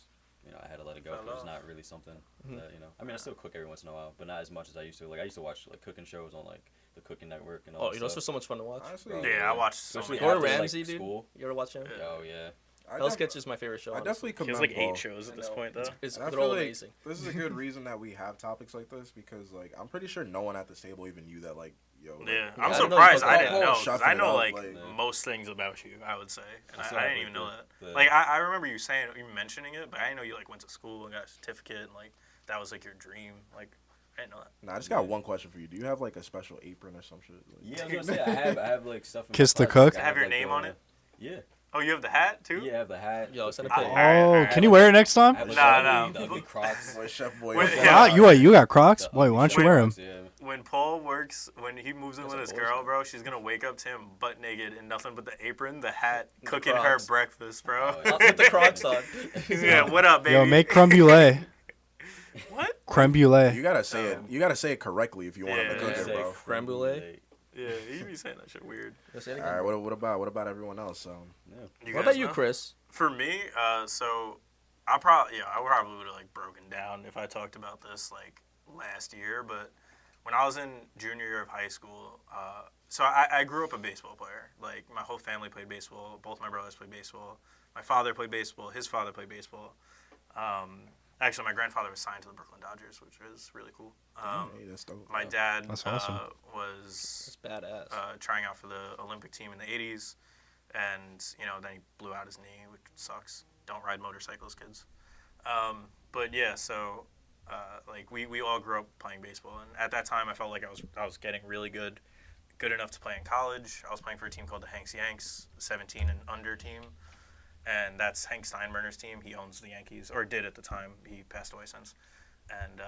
I had to let it go. Fell 'Cause it's off. not really something Mhm. that, I mean, I still cook every once in a while, but not as much as I used to. Like, I used to watch like cooking shows on like the Cooking Network and all Oh, that you know, it's stuff. just so much fun to watch. Honestly, Bro, Yeah, I watched so Especially many. Gordon after, like, Ramsay, dude. school. You ever watch him? Yeah. Oh yeah. Hell's Kitchen is my favorite show. I honestly. definitely He has commend like 8 Paul. shows at I this know. point, though. It's, And I they're feel all like amazing. this is a good reason that we have topics like this because, like, I'm pretty sure no one at this table even knew that, like, yo. Like, Yeah, I I'm didn't know surprised. you I fucked didn't up. know. Shuffling 'Cause I it know up, like like- most things about you. I would say, and I still I have, didn't even like, know that. the- Like I remember you saying, you mentioning it, but I didn't know you like went to school and got a certificate and like that was like your dream. Like I didn't know that. Nah, I just got one question for you. Do you have like a special apron or some shit? Like, Yeah, I was gonna say I have like stuff. In my Kiss the closet. cook? I Have your like, name on it? Yeah. Oh, you have the hat too? Yeah, I have the hat. Yo, the send a picture. pic. Oh, can you wear it next I time? have, like, Nah, the ugly Crocs. Boy, Chef Boy. Wait, okay. yeah. Ah, you got Crocs? The Boy, ugly why don't you Chef wear them? Crocs, yeah. When Paul works, when he moves in That's with a his boys girl, thing. bro, she's gonna wake up to him butt naked in nothing but the apron, the hat, The cooking her Crocs. breakfast, bro. Oh, yeah. With the Crocs on. Yeah, what up, baby? Yo, make creme brulee. What? Creme brulee. You gotta say it. You gotta say it correctly if you want him to Yeah, cook yeah. it, bro. Creme brulee? Yeah, you be saying that shit weird. Say it All again. right. What about everyone else? You What guys about you, know? Chris? For me, so I probably would have like broken down if I talked about this like last year. But when I was in junior year of high school, so I grew up a baseball player. Like my whole family played baseball. Both my brothers played baseball. My father played baseball. His father played baseball. Actually, my grandfather was signed to the Brooklyn Dodgers, which was really cool. Hey, that's dope. My dad That's awesome. was It's badass. trying out for the Olympic team in the 80s. And, then he blew out his knee, which sucks. Don't ride motorcycles, kids. But, yeah, so, like, we all grew up playing baseball. And at that time, I felt like I was getting really good enough to play in college. I was playing for a team called the Hanks Yanks, 17 and under team. And that's Hank Steinbrenner's team. He owns the Yankees, or did at the time. He passed away since. And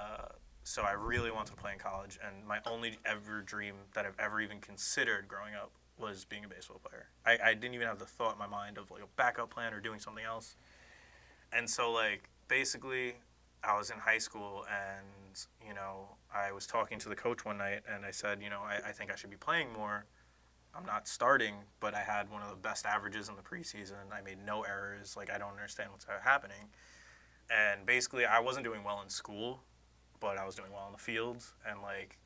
so I really wanted to play in college. And my only ever dream that I've ever even considered growing up was being a baseball player. I didn't even have the thought in my mind of like a backup plan or doing something else. And so like basically I was in high school and, I was talking to the coach one night and I said, I think I should be playing more. I'm not starting, but I had one of the best averages in the preseason. I made no errors. Like, I don't understand what's happening. And basically, I wasn't doing well in school, but I was doing well in the field. And, like,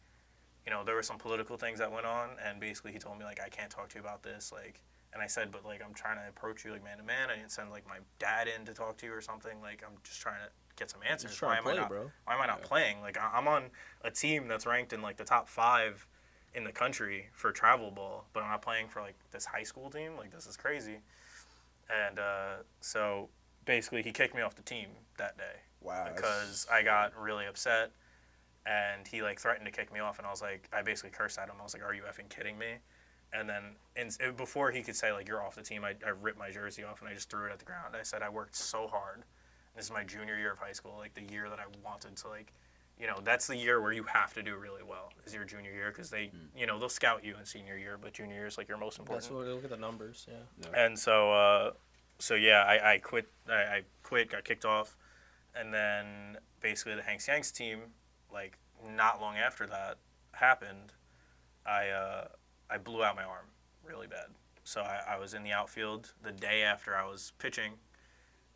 there were some political things that went on. And basically, he told me, like, I can't talk to you about this. Like, and I said, but, like, I'm trying to approach you, like, man to man. I didn't send, like, my dad in to talk to you or something. Like, I'm just trying to get some answers. Just trying to play, bro. Why am I not playing? Like, I'm on a team that's ranked in, like, the top 5 in the country for travel ball, but I'm not playing for like this high school team. Like, this is crazy. And so basically he kicked me off the team that day. Wow. Because I got really upset and he like threatened to kick me off and I basically cursed at him. I was like, are you effing kidding me? And then before he could say like, you're off the team, I ripped my jersey off and I just threw it at the ground. I said, I worked so hard. This is my junior year of high school, like the year that I wanted to like, that's the year where you have to do really well is your junior year because they, they'll scout you in senior year, but junior year is like your most important. That's what look at the numbers, yeah. And so, I quit. I quit, got kicked off, and then basically the Hanks Yanks team, like not long after that happened, I blew out my arm really bad. So I was in the outfield the day after I was pitching,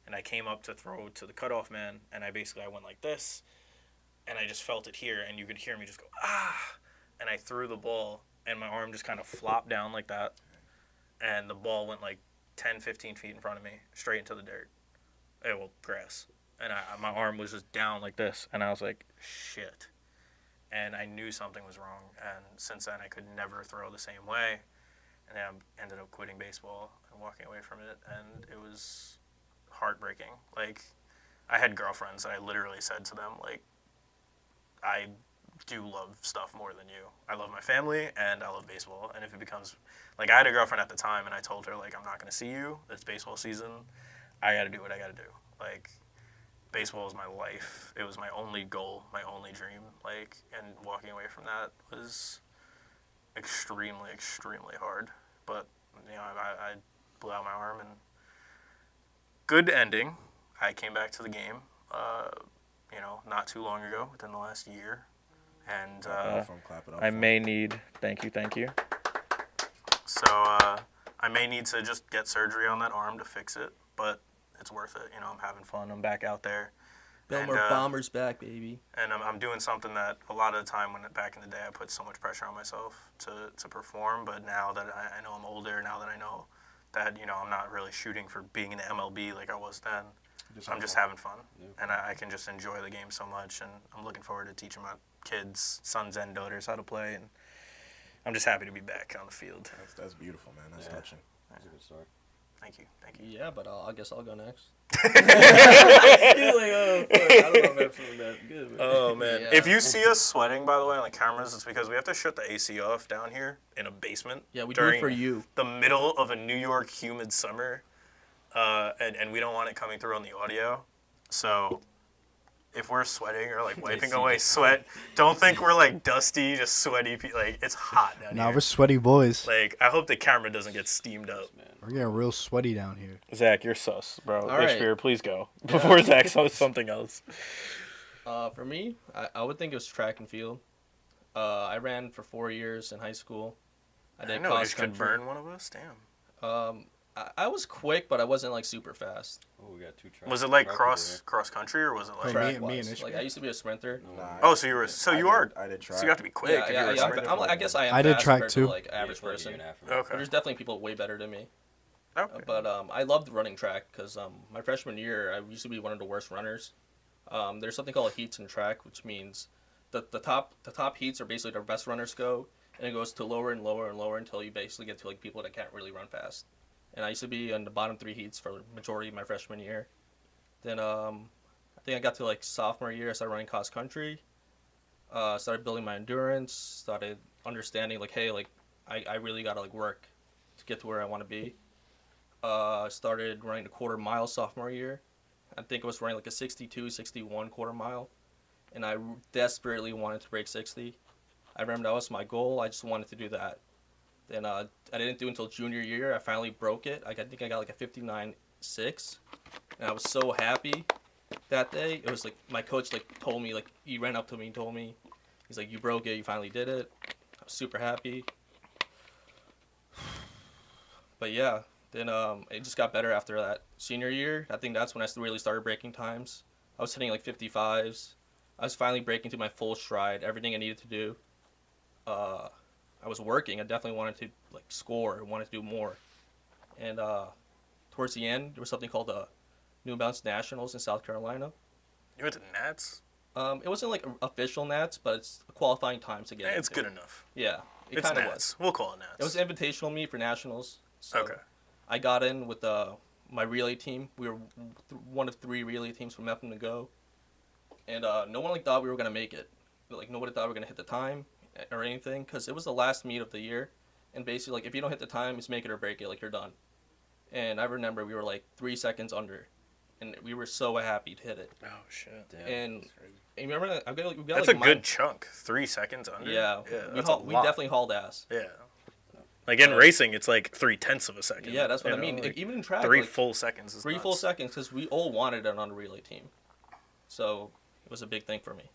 and I came up to throw to the cutoff man, and I went like this. And I just felt it here, and you could hear me just go, ah! And I threw the ball, and my arm just kind of flopped down like that. And the ball went like 10, 15 feet in front of me, straight into the dirt. Grass. And my arm was just down like this, and I was like, shit. And I knew something was wrong, and since then I could never throw the same way. And then I ended up quitting baseball and walking away from it, and it was heartbreaking. Like, I had girlfriends that I literally said to them, like, I do love stuff more than you. I love my family and I love baseball. And if it becomes, like, I had a girlfriend at the time and I told her, like, I'm not going to see you. It's baseball season. I got to do what I got to do. Like, baseball was my life. It was my only goal, my only dream. Like, and walking away from that was extremely, extremely hard. But, you know, I blew out my arm, and good ending. I came back to the game, you know, not too long ago, within the last year. And thank you. So I may need to just get surgery on that arm to fix it, but it's worth it. You know, I'm having fun. I'm back out there. More Bombers back, baby. And I'm doing something that a lot of the time back in the day I put so much pressure on myself to perform, but now that I know I'm older, now that I know that, you know, I'm not really shooting for being in the MLB like I was then, I'm just having fun. Yeah. And I can just enjoy the game so much, and I'm looking forward to teaching my kids, sons and daughters, how to play, and I'm just happy to be back on the field. That's beautiful, man. That's touching. That's a good start. Thank you. Yeah, but I guess I'll go next. He's like, oh, fuck, I don't know if that's something that good. Oh, man. Yeah. If you see us sweating, by the way, on the cameras, it's because we have to shut the AC off down here in a basement. Yeah, we do it for you. The middle of a New York humid summer, and we don't want it coming through on the audio. So if we're sweating or, like, wiping away sweat, don't think we're, like, dusty, just sweaty. Like, it's hot down here. Nah, we're sweaty boys. Like, I hope the camera doesn't get steamed up. We're getting real sweaty down here. Zach, you're sus, bro. All right. Ishbir, please go. Before Zach says something else. For me, I would think it was track and field. I ran for 4 years in high school. I did know cross you could country. burn one of us. Damn. I was quick, but I wasn't like super fast. Oh, we got two tracks. Was it like cross country, or was it like? Track- Track me and wise. Ishmael. Like I used to be a sprinter. So you are. I did track. So you have to be quick. if you're a Yeah. sprinter. I guess I am. I did fast track compared too. To, like average person. But Okay. there's definitely people way better than me. Okay. But I loved running track because my freshman year I used to be one of the worst runners. There's something called heats in track, which means the top heats are basically the best runners go, and it goes to lower and lower and lower until you basically get to like people that can't really run fast. And I used to be in the bottom 3 heats for the majority of my freshman year. Then I think I got to like sophomore year, I started running cross country. Started building my endurance. Started understanding like, hey, like I really gotta like work to get to where I want to be. Started running the quarter mile sophomore year. I think I was running like a 62, 61 quarter mile, and I desperately wanted to break 60. I remember that was my goal. I just wanted to do that. Then I didn't do it until junior year. I finally broke it. I think I got like a 59.6, and I was so happy that day. It was like my coach like told me, like he ran up to me and told me, he's like, you broke it, you finally did it. I was super happy. But yeah, then it just got better after that. Senior year, I think that's when I really started breaking times. I was hitting like 55s. I was finally breaking to my full stride, everything I needed to do. I was working. I definitely wanted to like score. I wanted to do more. And towards the end, there was something called the New Balance Nationals in South Carolina. You went to Nats? It wasn't like official Nats, but it's qualifying times to get It's into. good enough. Yeah, it It's kind of Nats. was. We'll call it Nats. It was an invitational meet for nationals. So Okay. I got in with my relay team. We were one of 3 relay teams from Memphis to go, and no one like thought we were gonna make it. Like nobody thought we were gonna hit the time or anything, because it was the last meet of the year, and basically like if you don't hit the time, it's make it or break it. Like you're done. And I remember we were like 3 seconds under, and we were so happy to hit it. Oh shit. Damn, And that's crazy. you remember we got That's like a good chunk. 3 seconds under. Yeah, that's a we lot. definitely hauled ass. Yeah. Like in racing, it's like 0.3 of a second. Yeah, that's what you I mean. know, like Even in track, 3 like, full seconds is 3 nuts. full seconds, because we all wanted it on the relay team. So it was a big thing for me.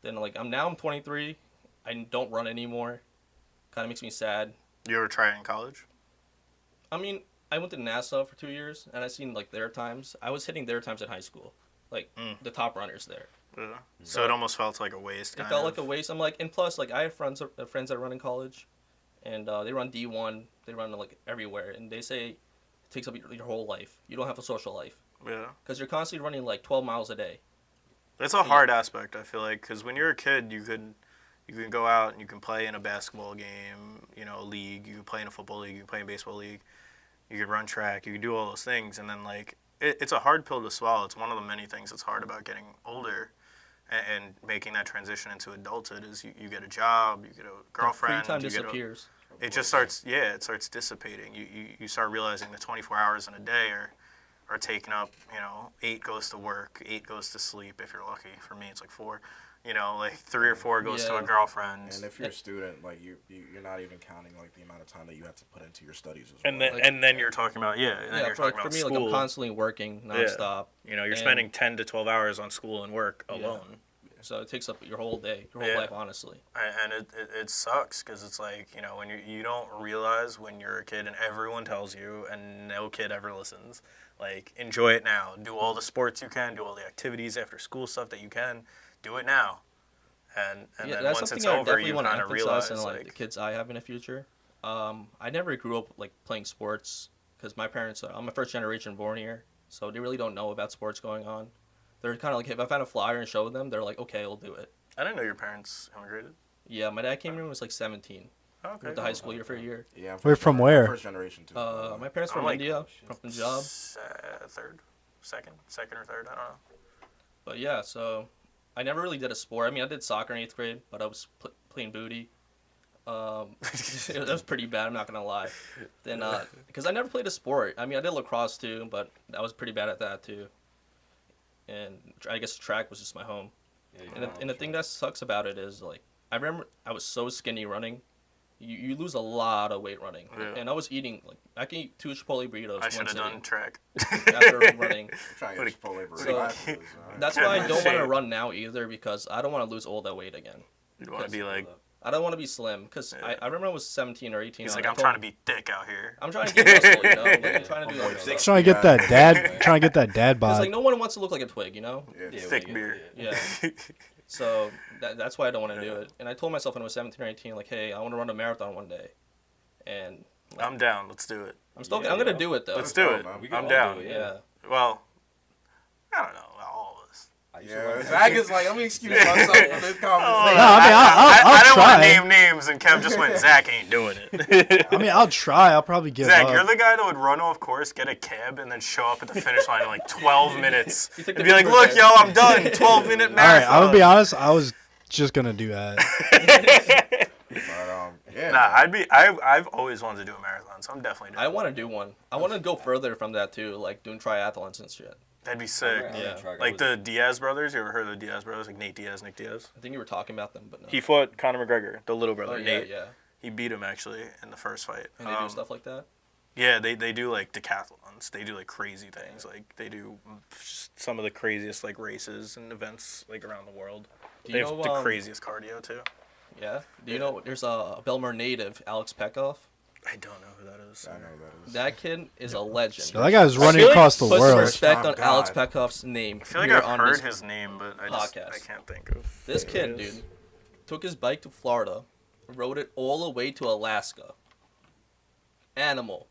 Then like I'm 23. I don't run anymore. Kind of makes me sad. You ever try it in college? I mean, I went to NASA for 2 years, and I seen like their times. I was hitting their times in high school, like the top runners there. Yeah. So it almost felt like a waste. It felt like a waste. I'm like, and plus, like I have friends that run in college, and they run D1. They run like everywhere, and they say it takes up your whole life. You don't have a social life Yeah. because you're constantly running like 12 miles a day. That's a hard aspect, I feel like, because when you're a kid, you can go out and you can play in a basketball game, you know, a league. You can play in a football league. You can play in a baseball league. You can run track. You can do all those things, and then like it's a hard pill to swallow. It's one of the many things that's hard about getting older and making that transition into adulthood is you get a job, you get a girlfriend. Free time you get disappears. it just starts dissipating. You start realizing that 24 hours in a day are taken up. 8 goes to work, 8 goes to sleep if you're lucky. For me, it's like 4. Like 3 or 4 goes to a girlfriend. And if you're a student, like you're not even counting like the amount of time that you have to put into your studies as and well. then you're talking about you're talking for about me, school. like I'm constantly working nonstop. You're spending 10 to 12 hours on school and work alone. So it takes up your whole day, your whole life, honestly. And it sucks because it's like, when you don't realize when you're a kid and everyone tells you and no kid ever listens, like, enjoy it now. Do all the sports you can, do all the activities after school stuff that you can, do it now. And then that's once it's something I over, definitely you want to kind of emphasize realize, in the kids I have in the future. I never grew up like playing sports because my parents, I'm a first generation born here, so they really don't know about sports going on. They're kind of like, if I found a flyer and showed them, they're like, okay, we'll do it. I didn't know your parents immigrated. Yeah, my dad came here when he was like 17, Okay. went to high school here for a year. Yeah, We're from where? First generation too. My parents from like- India, from Punjab. Second or third, I don't know. But yeah, so I never really did a sport. I mean, I did soccer in 8th grade, but I was playing booty. That was pretty bad, I'm not going to lie. Then, because I never played a sport. I mean, I did lacrosse too, but I was pretty bad at that too. And I guess track was just my home. And the thing that sucks about it is, like, I remember I was so skinny running. You lose a lot of weight running. Yeah. And I was eating, like, I can eat 2 Chipotle burritos I should once have done track. after running. Trying to get Chipotle burrito So, afterwards, alright. That's why I don't want Shame. to run now either, because I don't want to lose all that weight again. You'd want to be like, I don't want to be slim, because Yeah. I remember I was 17 or 18. he's and like, I I'm told- trying to be thick out here. I'm trying to get muscle, Like, I'm trying to do like Six- Trying to get that dad Because, bod. like, no one wants to look like a twig, Yeah. Thick beard. Yeah. So that's why I don't want to do it. And I told myself when I was 17 or 18, like, hey, I want to run a marathon one day. And like, I'm down. Let's do it. I'm going to do it, though. Let's do it. man. We can I'm all down. do it, Yeah. Well, I don't know. All of us. Yeah, Zach is like, let me excuse myself for this conversation. No, I mean, I'll I don't want try. to name names, and Kev just went, Zach ain't doing it. I mean, I'll try. I'll probably give Zach, up. you're the guy that would run off course, get a cab, and then show up at the finish line in like 12 minutes. You think And the be like, people are look, there? yo, I'm done. 12-minute All right, marathon. I'm gonna be honest. I was just gonna do that. But, yeah. Nah, I've always wanted to do a marathon, so I'm definitely doing I it. want to do one. I want to go further from that, too, like doing triathlons and shit. That'd be sick. Yeah. Like the Diaz brothers. You ever heard of the Diaz brothers? Like Nate Diaz, Nick Diaz. I think you were talking about them, but no. He fought Conor McGregor, the little brother, Oh, yeah, Nate. yeah. He beat him, actually, in the first fight. And they do stuff like that? Yeah, they do like decathlons. They do like crazy things. Like they do just some of the craziest like races and events like around the world. Do They you have know, the craziest cardio too. Yeah? Do you know there's a Belmar native, Alex Pekov? I don't know who that is. I know that is. That kid is a legend. So that guy's running feel like across the put some world. respect Oh, on God. Alex Pekov's name. I feel like here I've on heard this his name, but I podcast. can't think of. This who kid, it is. dude, took his bike to Florida, rode it all the way to Alaska. Animal.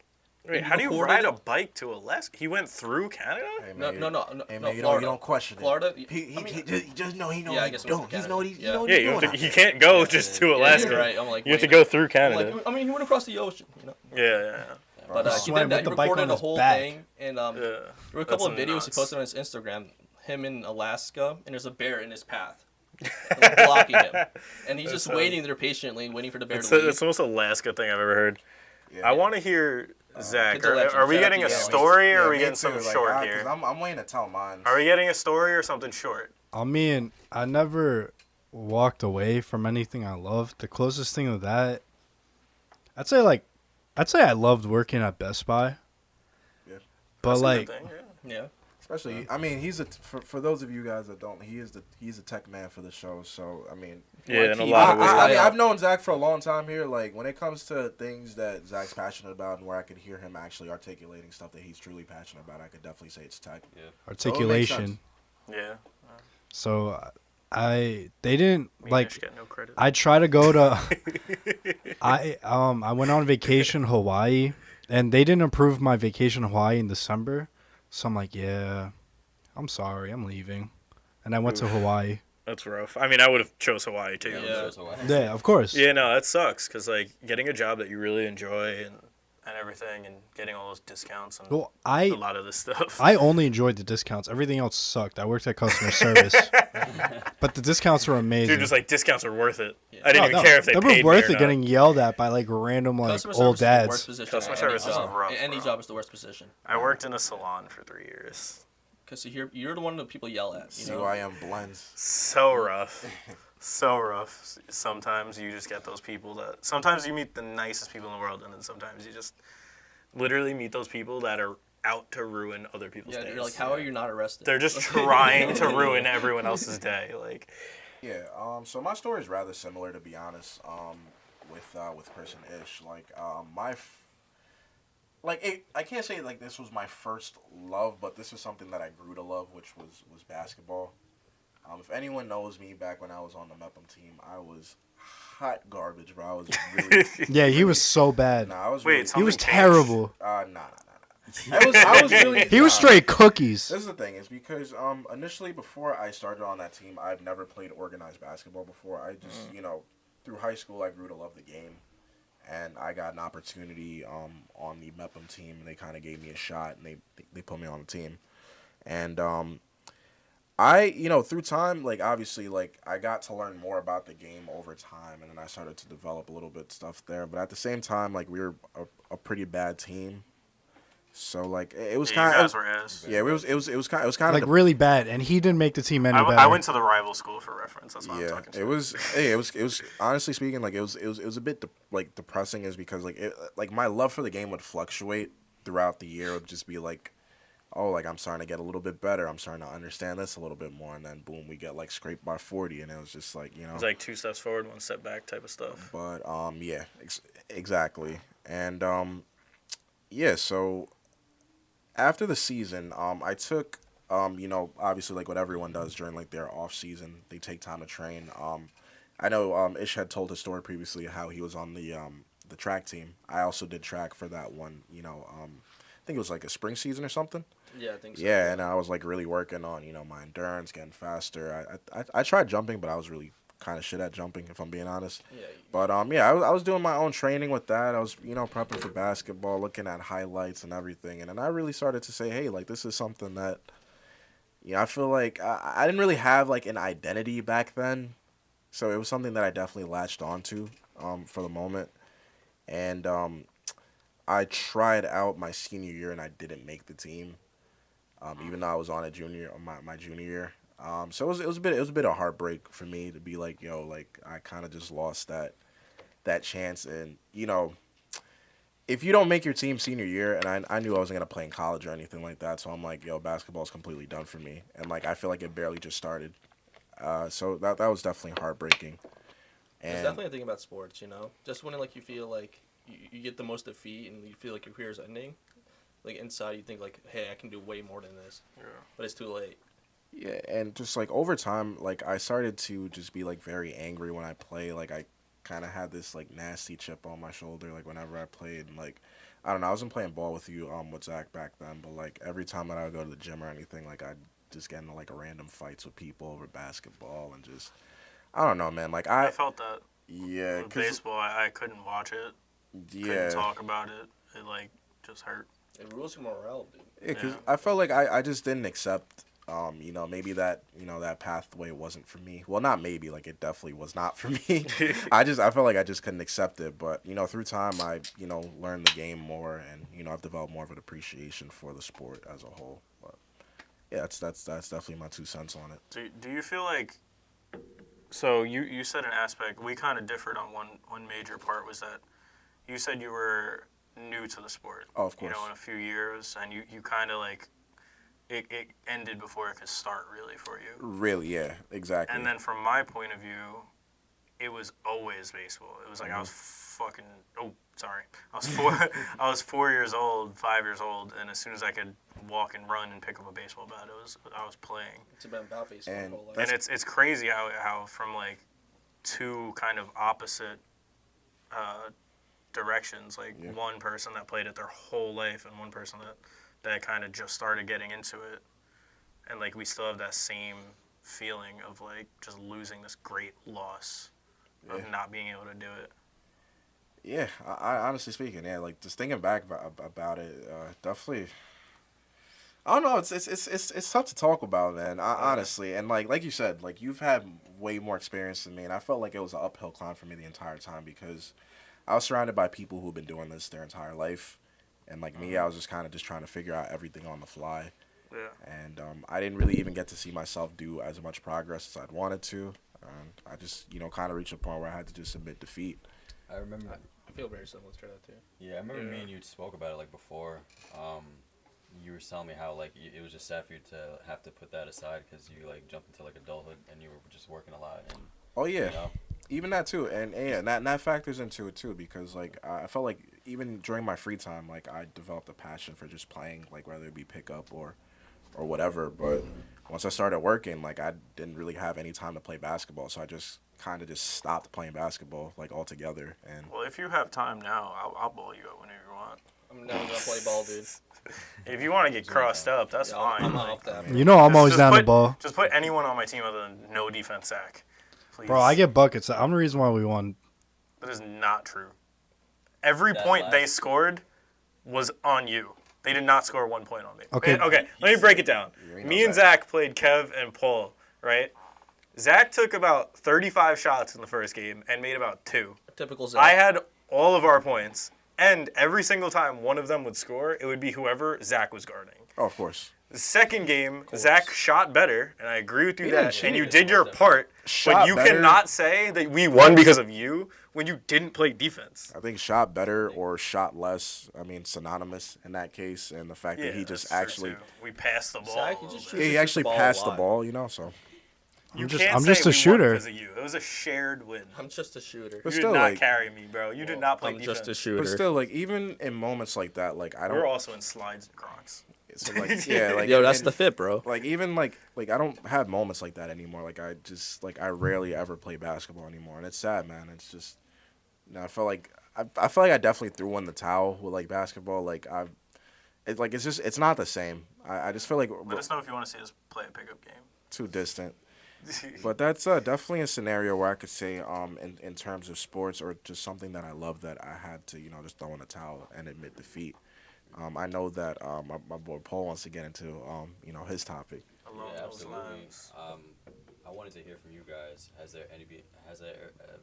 Wait, He how do you recorded ride a it. bike to Alaska? He went through Canada? Hey, No, man, no, no, Hey, no, man, you Florida. don't question it. Florida. He just know he know Yeah, I what guess he's it was doing. He's Canada. know what he's Yeah. know what Yeah, he's you, doing. you can't go just to Yeah, Alaska. you're right. I'm like, You have to wait. go through I'm Canada. like, I mean, he went across the ocean, Yeah. But he Swam did that. with He the bike recorded on the his whole back. thing, and Yeah. there were a couple of That's videos nuts. he posted on his Instagram. Him in Alaska, and there's a bear in his path, like, blocking him, and he's just waiting there patiently, waiting for the bear It's to leave. the most Alaska thing I've ever heard. Yeah. I want to hear Zach. Kid's a legend. Are we Shout out getting to a you. story or Yeah, are we me getting too, something like, short 'cause here? I'm waiting to tell mine. Are we getting a story or something short? I mean, I never walked away from anything I loved. The closest thing to that, I'd say I loved working at Best Buy. Yeah. But That's a like, good thing, yeah. Yeah. Especially, I mean, for those of you guys that don't, he's a tech man for the show. So I mean, Yeah, in a keep- lot of ways. I mean, I've known Zach for a long time here. Like when it comes to things that Zach's passionate about, and where I could hear him actually articulating stuff that he's truly passionate about, I could definitely say it's tech. articulation. Yeah. So they didn't Me like. Nish get no credit. I try to go to. I went on vacation Hawaii, and they didn't approve my vacation Hawaii in December. So I'm like, yeah, I'm sorry, I'm leaving, and I went to Hawaii. That's rough. I mean, I would have chose Hawaii too. Yeah. Yeah, of course. Yeah, no, that sucks because like getting a job that you really enjoy and and everything, and getting all those discounts and Well, a lot of this stuff. I only enjoyed the discounts. Everything else sucked. I worked at customer service, but the discounts were amazing. Dude, just like discounts are worth it. Yeah. I didn't even care if they were paid worth me or it getting not. yelled at by like random like Customer old service is the dads. worst position. Customer in service any is job. rough, In any bro. job is the worst position. I worked in a salon for 3 years. Because you're the one that people yell at. You know? CYM blends. So rough. So rough. Sometimes you just get those people that... Sometimes you meet the nicest people in the world, and then sometimes you just literally meet those people that are out to ruin other people's days. You're like, how are you not arrested? They're just trying to ruin everyone else's day. Like, Yeah. So my story is rather similar, to be honest. With person Ish, like I can't say like this was my first love, but this was something that I grew to love, which was basketball. If anyone knows me back when I was on the Mepham team, I was hot garbage, bro. I was really Yeah, he was so bad. I was wait, really, He something was changed? terrible. nah. I was really. He was nah. straight cookies. This is the thing, is because initially before I started on that team, I've never played organized basketball before. I just through high school I grew to love the game, and I got an opportunity on the Mepham team, and they kind of gave me a shot, and they put me on the team, and I through time, like obviously like I got to learn more about the game over time, and then I started to develop a little bit stuff there, but at the same time like we were a pretty bad team. So like it was kind of yeah, it was kind Like of really bad, and he didn't make the team any better. I went to the rival school for reference. That's what I'm yeah. talking to. It was honestly speaking like it was a bit like depressing, is because like my love for the game would fluctuate throughout the year. It would just be like, oh, like I'm starting to get a little bit better. I'm starting to understand this a little bit more, and then boom, we get like scraped by 40, and it was just like It's like 2 steps forward, 1 step back type of stuff. But yeah, exactly, and yeah, so. After the season, I took, obviously like what everyone does during like their off season, they take time to train. I know Ish had told his story previously how he was on the track team. I also did track for that one. I think it was like a spring season or something. Yeah, I think so. Yeah, and I was like really working on my endurance, getting faster. I tried jumping, but I was really kind of shit at jumping, if I'm being honest. Yeah. But yeah, I was doing my own training with that. I was prepping for basketball, looking at highlights and everything, and then I really started to say, hey, like this is something that I feel like I didn't really have like an identity back then, so it was something that I definitely latched onto for the moment, and I tried out my senior year and I didn't make the team, even though I was on my junior year. So it was a bit of heartbreak for me to be like, like I kind of just lost that chance. And if you don't make your team senior year, and I knew I wasn't gonna play in college or anything like that, so I'm like, basketball's completely done for me, and like I feel like it barely just started. So that was definitely heartbreaking. It's And definitely a thing about sports, just when like you feel like you get the most defeat and you feel like your career's ending, like inside you think like, hey, I can do way more than this, but it's too late. yeah, and just like over time, like I started to just be like very angry when I play. Like I kind of had this like nasty chip on my shoulder, like whenever I played. And like I don't know, I wasn't playing ball with you with Zach back then, but like every time that I would go to the gym or anything, like I'd just get into like random fights with people over basketball, and just I don't know, man. Like I felt that yeah, with baseball. I couldn't watch it. yeah, Couldn't talk about it. It like just hurt. It rules your morale, dude. yeah, because Yeah. I felt like I just didn't accept. Maybe that that pathway wasn't for me. Well, not maybe, like it definitely was not for me. I felt like I just couldn't accept it. But through time, I learned the game more, and I've developed more of an appreciation for the sport as a whole. But yeah, that's definitely my 2 cents on it. Do you feel like? So you said an aspect we kind of differed on one major part was that you said you were new to the sport. Oh, of course. In a few years, and you kind of like. It ended before it could start, really, for you. Really, yeah, exactly. And then from my point of view, it was always baseball. It was like I was fucking. Oh, sorry. I was 4 years old, 5 years old, and as soon as I could walk and run and pick up a baseball bat, I was playing. It's about baseball. And whole life. And it's crazy how from like 2 kind of opposite directions, like one person that played it their whole life and one person that kind of just started getting into it, and like we still have that same feeling of like just losing this great loss of not being able to do it. Yeah, I honestly speaking, yeah, like just thinking back about it, definitely. I don't know. It's tough to talk about, man. Honestly, and like you said, like you've had way more experience than me, and I felt like it was an uphill climb for me the entire time because I was surrounded by people who've been doing this their entire life, and like me, I was just kind of just trying to figure out everything on the fly. Yeah. And I didn't really even get to see myself do as much progress as I'd wanted to. I just, kind of reached a point where I had to just admit defeat. I remember. I feel very similar to that too. Yeah, I remember me and you spoke about it like before. You were telling me how like it was just sad for you to have to put that aside because you like jumped into like adulthood and you were just working a lot. And, Oh yeah, even that too, and yeah, that factors into it too because like I felt like even during my free time, like I developed a passion for just playing, like whether it be pickup or whatever. But once I started working, like I didn't really have any time to play basketball, so I just kind of just stopped playing basketball like altogether. And Well, if you have time now, I'll ball you up whenever you want. I'm never gonna play ball, dude. If you want to get crossed up, that's Yeah, fine. I'm Like, off that. You know I'm just- always just down the put- ball. Just put anyone on my team other than no defense Zach. Please. Bro, I get buckets. I'm the reason why we won. That is not true. Every That point they last- scored was on you. They did not score 1 point on me. Okay. Okay, let me break it down. You ain't Me know and Zach. Zach played Kev and Paul, right? Zach took about 35 shots in the first game and made about 2. Typical Zach. I had all of our points, and every single time one of them would score, it would be whoever Zach was guarding. oh, of course, The second game, Zach shot better, and I agree with you didn't that, cheat. and you did your part, Shot but you better. cannot say that we won because of you when you didn't play defense. I think shot better or shot less. I mean, synonymous in that case, and the fact that he just that's true, actually too. We passed the ball. Zach, a you just little shoot bit. he the actually ball a passed the lot. ball, so. You just- can't I'm say just a we won shooter. because of you. It was a shared win. I'm just a shooter. But You still, did not like- carry me, bro. You did not play I'm defense. just a shooter. But still, like even in moments like that, like I don't. We're also in slides and Crocs. So like yeah, like Yo, that's and- the fit, bro. Like even like I don't have moments like that anymore. Like I rarely ever play basketball anymore, and it's sad, man. It's just, I feel like I feel like I definitely threw in the towel with like basketball. Like it's not the same. I just feel like Let us know if you want to see us play a pickup game. too distant. But that's definitely a scenario where I could say in terms of sports or just something that I love that I had to just throw in the towel and admit defeat. I know that my boy Paul wants to get into his topic. Along Yeah, those absolutely. lines. I wanted to hear from you guys. Has there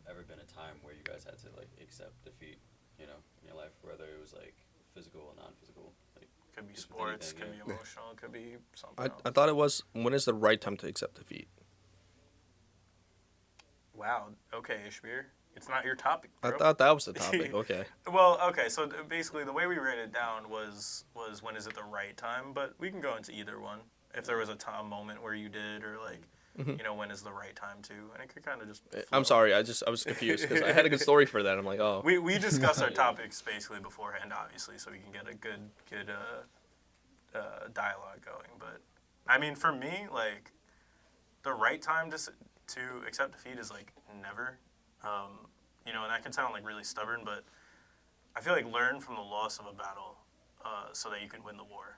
ever been a time where you guys had to like accept defeat, in your life, whether it was like physical or non-physical? Like, Could be just sports, anything, could yeah. be emotional, could be something I else. thought it was, when is the right time to accept defeat? Wow. Okay, Ishbir. It's not your topic, I bro. thought that was the topic. Okay. Well, okay, so basically the way we wrote it down was when is it the right time, but we can go into either one. If there was a moment where you did, or like, when is the right time to, and it could kind of just I'm flow. sorry. I was confused because I had a good story for that. I'm like, oh. We discussed our topics basically beforehand, obviously, so we can get a good dialogue going. But I mean, for me, like, the right time to accept defeat is like never. And that can sound like really stubborn, but I feel like learn from the loss of a battle so that you can win the war.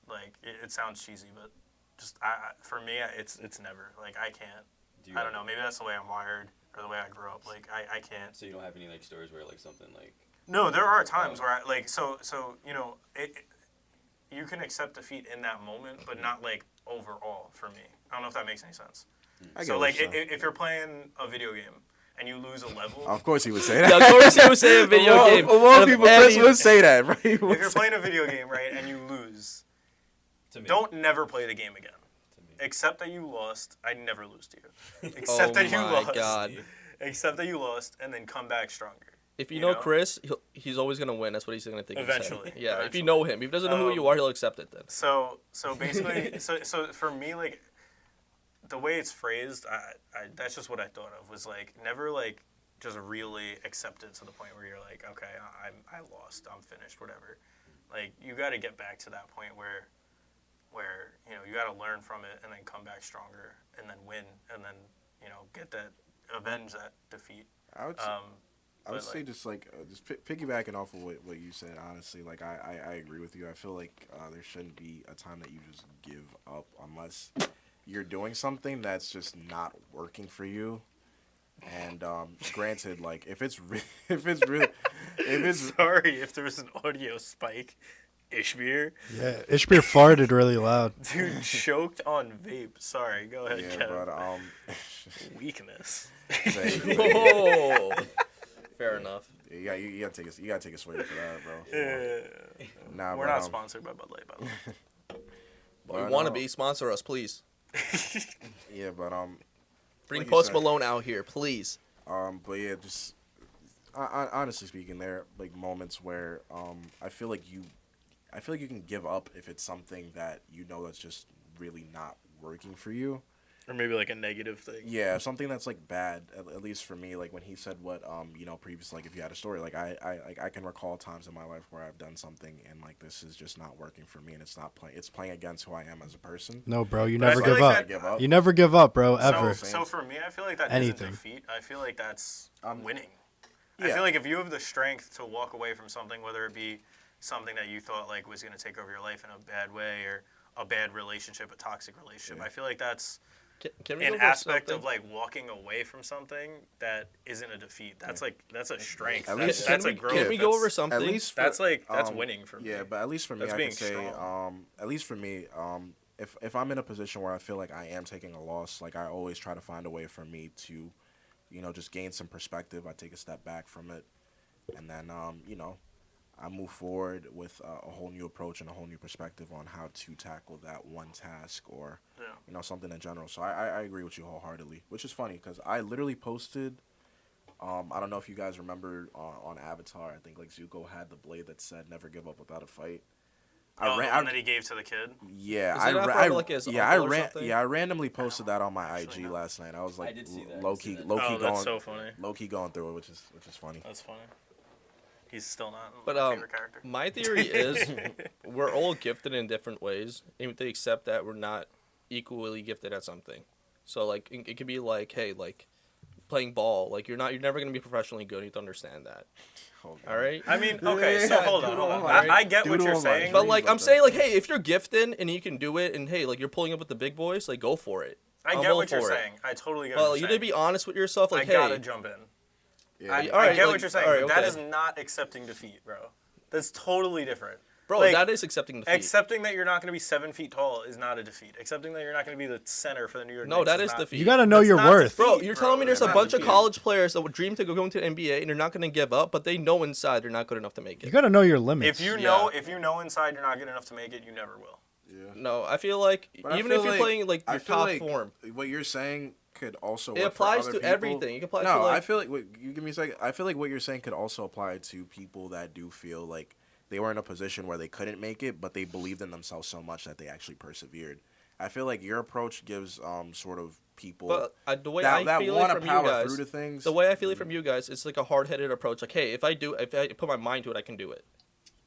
Like, it sounds cheesy, but just for me, it's never. Like, I can't. I don't know. Maybe that's the way I'm wired or the way I grew up. Like, I can't. So you don't have any like stories where like something like No, there are times where you can accept defeat in that moment, but not like overall for me. I don't know if that makes any sense. I So get like what you're saying. if you're playing a video game and you lose a level, Of course he would say that. Yeah, of course he would say a video Of all- game. Of all Out of people, Chris any- would say that, right? He would if you're say- playing a video game, right, and you lose, to me. don't never play the game again. To me. Except that you lost. I never lose to you. Except Oh that you my lost. God. Except that you lost and then come back stronger. If you You know know? Chris, he's always gonna win. That's what he's gonna think. he's saying. Eventually. Yeah. If Eventually. you know him, if he doesn't know who you are, he'll accept it then. So basically, so for me, like, the way it's phrased, I that's just what I thought of, was like never like just really accept it to the point where you're like, okay, I lost, I'm finished, whatever. Like, you got to get back to that point where you got to learn from it and then come back stronger and then win and then avenge that defeat. I would, Um, I would but, say like- just piggybacking off of what you said, honestly, like I agree with you. I feel like there shouldn't be a time that you just give up unless you're doing something that's just not working for you. And granted, like if it's really if it's Sorry if there was an audio spike. Ishbir. Yeah, Ishbir farted really loud. Dude choked on vape. Sorry, go ahead, yeah, Kevin. but Weakness. Oh. Fair enough. you gotta take a swing for that, bro. Yeah. Nah, We're but, not sponsored by Bud Light, by the way. We want to be. Sponsor us, please. Yeah, but Bring like you Post said. Malone out here, please. But yeah, just honestly speaking, there are like moments where I feel like you can give up if it's something that you know that's just really not working for you. Or maybe like a negative thing. Yeah, something that's like bad. At least for me, like when he said what previously, like if you had a story, like I can recall times in my life where I've done something and like this is just not working for me and it's playing against who I am as a person. No, bro, you But I never feel give like up. that- You never give up, bro, ever. So for me, I feel like that Anything. isn't defeat. I feel like that's winning. Yeah. I feel like if you have the strength to walk away from something, whether it be something that you thought like was going to take over your life in a bad way or a bad relationship, a toxic relationship, Yeah. I feel like that's Can we an go over aspect something? of like walking away from something that isn't a defeat. That's a strength. At That's, least- that's Can a we- growth. Can we go That's- over something? At least for, That's winning for me. Yeah, but at least for me, That's I being can say, strong. at least for me, if I'm in a position where I feel like I am taking a loss, like I always try to find a way for me to, just gain some perspective. I take a step back from it, and then I move forward with a whole new approach and a whole new perspective on how to tackle that one task or something in general. So I agree with you wholeheartedly, which is funny because I literally posted. I don't know if you guys remember on Avatar. I think like Zuko had the blade that said "Never give up without a fight." The one that he gave to the kid. Yeah, Is it not from, like, his uncle or something? I randomly posted that on my Actually, IG no. last night. I was like, I did see that. low I key see that. going, That's so funny. low key going through it, which is funny. That's funny. He's still not But my favorite character. my theory is we're all gifted in different ways, even if they accept that we're not equally gifted at something. So like it could be like, hey, like playing ball, like you're never gonna be professionally good. You have to understand that. Hold on. All right. I mean, okay, so hold on. Doodle I get what Doodle you're online. saying. But like I'm about saying, that. like, hey, if you're gifted and you can do it, and hey, like you're pulling up with the big boys, like go for it. I I'm get all what you're for it. saying. I totally get But what you you're need to saying. be honest with yourself. Like, I gotta hey, jump in. Yeah. I Alright, get like- what you're saying. alright, but that okay. is not accepting defeat, bro. That's totally different. bro, like, that is accepting defeat. Accepting that you're not going to be 7 feet tall is not a defeat. Accepting that you're not going to be the center for the New York No, Knicks that is is not, defeat. You gotta know That's your not worth. defeat. Bro, you're telling me there's a Not bunch of defeat. college players that would dream to go into the NBA and they're not going to give up, but they know inside they're not good enough to make it. You gotta know your limits. If you know inside you're not good enough to make it, you never will. Yeah. No, I feel like But I even feel if you're like- playing like I your feel top like form, what you're saying could also it work for applies other to people. everything. It applies No, to like I feel like you give me a second. I feel like what you're saying could also apply to people that do feel like they were in a position where they couldn't make it, but they believed in themselves so much that they actually persevered. I feel like your approach gives sort of people but the way that I feel it want to from you power guys, through to things. the way I feel it from you guys, it's like a hard-headed approach. Like, hey, if I put my mind to it, I can do it.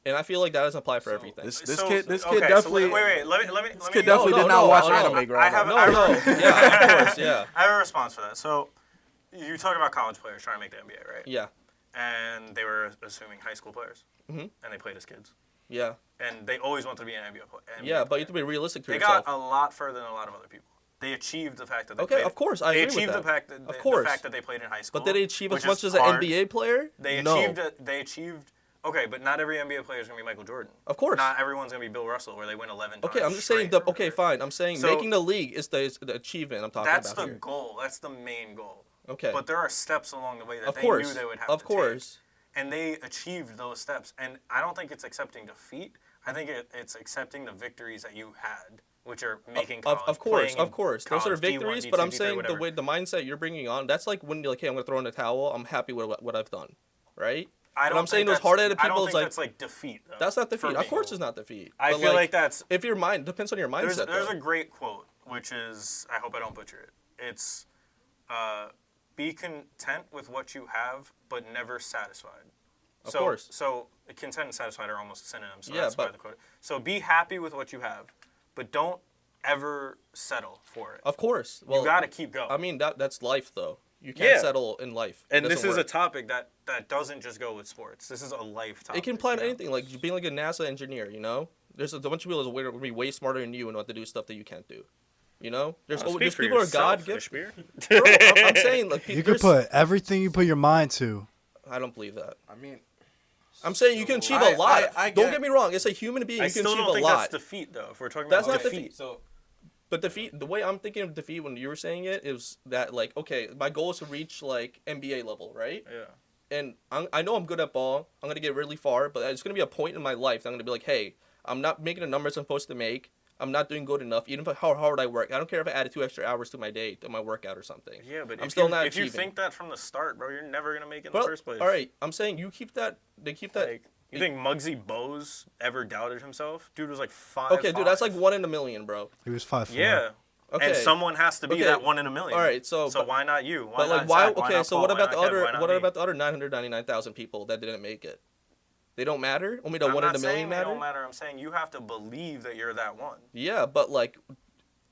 And I feel like that doesn't apply for everything. This So- kid okay, so definitely wait. Let me. this kid definitely no, did not no, watch no, anime growing I have- up. No, yeah, of course, yeah, I have a response for that. So, you talk about college players trying to make the NBA, right? yeah, And they were assuming high school players, Mhm. and they played as kids, yeah, and they always wanted to be an NBA player. yeah. But you have to be realistic to They yourself. got a lot further than a lot of other people. They achieved the fact that they Okay, played. of course, I they agree with achieved that. the fact that Of the course. fact that they played in high school. But did they achieve as which much is as an hard. NBA player? They no. achieved. They achieved. Okay, but not every NBA player is gonna be Michael Jordan. Of course. Not everyone's gonna be Bill Russell, where they win 11 times. Okay, I'm just saying. straight or Okay, whatever. fine. I'm saying So- making the league is the achievement I'm talking That's about the here. goal. That's the main goal. Okay. But there are steps along the way that Of they course. knew they would have Of to course. take. And they achieved those steps. And I don't think it's accepting defeat. I think it's accepting the victories that you had, which are making college. Of course, playing of course. in Those are college, D1, victories, D2, but I'm D3, saying whatever. the mindset you're bringing on, that's like when you're like, hey, I'm going to throw in the towel. I'm happy with what I've done, right? I But don't I'm saying think those that's- hard-headed I people don't is think like, that's like defeat. Though, that's not for defeat. me. Of course it's not defeat. I But, feel like that's. if your mind, depends on your mindset, There's though. a great quote, which is, I hope I don't butcher it. It's, be content with what you have, but never satisfied. Of So, course. So content and satisfied are almost synonyms. So Yeah, that's why but- the quote. So be happy with what you have, but don't ever settle for it. Of course. Well, you got to keep going. I mean, that's life, though. You can't Yeah. settle in life. and It this doesn't is a work. topic that doesn't just go with sports. This is a life topic. It can apply to you know? anything, like being like a NASA engineer, you know? There's a bunch of people that will be way smarter than you and know how to do stuff that you can't do. You know? There's Speak there's for people who are yourself, God gifted. Ishbir. Bro, I'm saying, like, You could put everything you put your mind to. I don't believe that. I mean, I'm saying you can achieve I- a lot. I Don't get- get me wrong. It's a human being. I You can still achieve don't a think lot. that's defeat, though. If we're talking That's about not defeat. So But defeat, the way I'm thinking of defeat when you were saying it is that, like, okay, my goal is to reach, like, NBA level, right? Yeah. And I know I'm good at ball. I'm going to get really far, but there's going to be a point in my life that I'm going to be like, hey, I'm not making the numbers I'm supposed to make. I'm not doing good enough, even if how hard I work. I don't care if I added 2 extra hours to my day, to my workout or something. Yeah, but I'm if still you, not if you achieving. think that from the start, bro, you're never going to make it in Well, the first place. all right, I'm saying you keep that. They keep that. Like, you think Muggsy Bogues ever doubted himself? Dude was like 5'5". Okay, dude, that's like 1 in a million, bro. He was 5'4". Yeah. Okay. And someone has to be Okay. that 1 in a million. All right, so So but, why not you? Why but like not why? Zach? Why Okay, not so Paul? what Why about not the Kevin? other? Why not What me? about the other 999,000 people that didn't make it? They don't matter. Only the I'm 1 in not a million saying they matter. don't matter. I'm saying you have to believe that you're that one. Yeah, but like,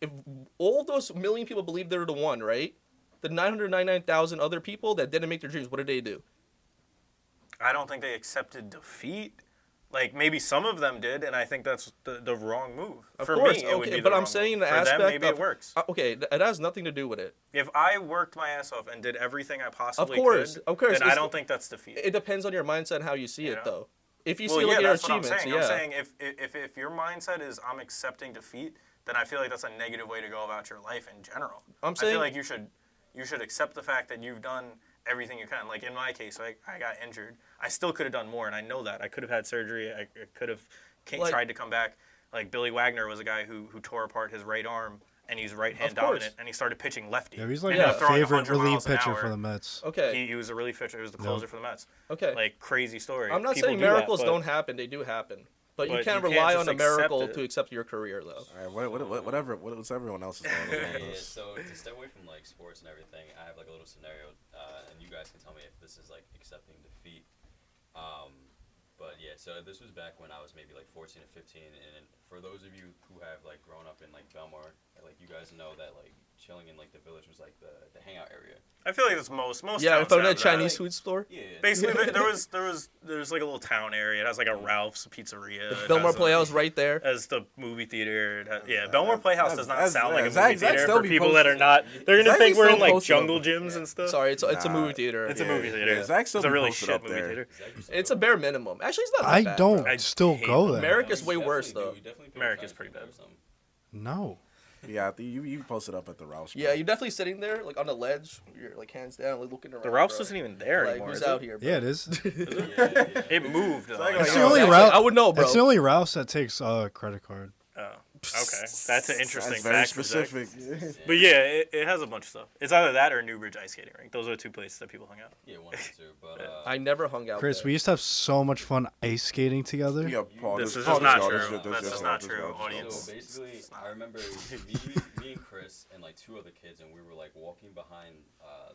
if all those million people believe they're the one, right? The 999,000 other people that didn't make their dreams, what did they do? I don't think they accepted defeat. Like, maybe some of them did, and I think that's the wrong move. Of For course, me, it would okay, be but the I'm wrong saying move. the For aspect them, maybe of it works. Okay, it has nothing to do with it. If I worked my ass off and did everything I possibly Of course, could, of course, then I it's don't think that's defeat. It depends on your mindset and how you see You it, know? though. If you Well, see like yeah, your that's what I'm achievements, saying. yeah. I'm saying if your mindset is I'm accepting defeat, then I feel like that's a negative way to go about your life in general. I'm I saying feel like you should accept the fact that you've done everything you can. Like in my case, I got injured. I still could have done more, and I know that. I could have had surgery. I could have Like- tried to come back. Like Billy Wagner was a guy who tore apart his right arm, and he's right hand Of course. dominant, and he started pitching lefty. Yeah, he's like Ended my up throwing favorite 100 relief miles an pitcher hour. for the Mets. okay, He was a relief pitcher. He was the closer for the Mets. okay. Like crazy story. I'm not People saying do that, miracles but- don't happen; they do happen. But you But can't you can't rely just on a miracle accept it. to accept your career, though. All right, what's everyone else's thought on Yeah, this? so to step away from like sports and everything, I have like a little scenario, and you guys can tell me if this is like accepting defeat. But yeah, so this was back when I was maybe like 14 or 15, and for those of you who have like grown up in like Belmar, like you guys know that like chilling in like the village was like the hangout area. I feel like that's most Yeah, in towns front of have that Chinese Like, food store. Yeah. basically, there's like a little town area. It has like a Ralph's pizzeria. The It Belmar has Playhouse right there. As the movie theater. Belmore Playhouse does not that's- sound like a Zach- movie Zach theater still for be people that are not. They're gonna Zach think be we're in still like posted up jungle there. gyms and stuff. Sorry, it's a Nah. movie theater. It's a movie theater. Yeah, Zach still It's a be really posted shit up movie there. theater. It's a bare minimum. Actually, it's not that I bad, don't bro. I still hate go them. there. America's way You worse, definitely though. do. You definitely pay America's attention pretty to bad. or something. No. Yeah, I think you posted up at the Rouse. Yeah, you're definitely sitting there, like on the ledge, you're like hands down, like looking around. The Ralph's bro. isn't even there Like, anymore. who's is out it? here, bro? Yeah, it is. Yeah. It moved. Though. like- It's Yo, the only Actually, route. I would know, bro. It's the only Rouse that takes credit card. Oh, okay. That's an interesting That's very fact. for Zach. specific. But yeah, it has a bunch of stuff. It's either that or Newbridge Ice Skating Rink. Those are the two places that people hang out. Yeah, one or two, but I never hung out Chris, there. we used to have so much fun ice skating together. Yeah, Paul, This is Paul, just not go, true. this- That's this- just not this- true, this- audience. So basically, I remember me and Chris and like 2 other kids, and we were like walking behind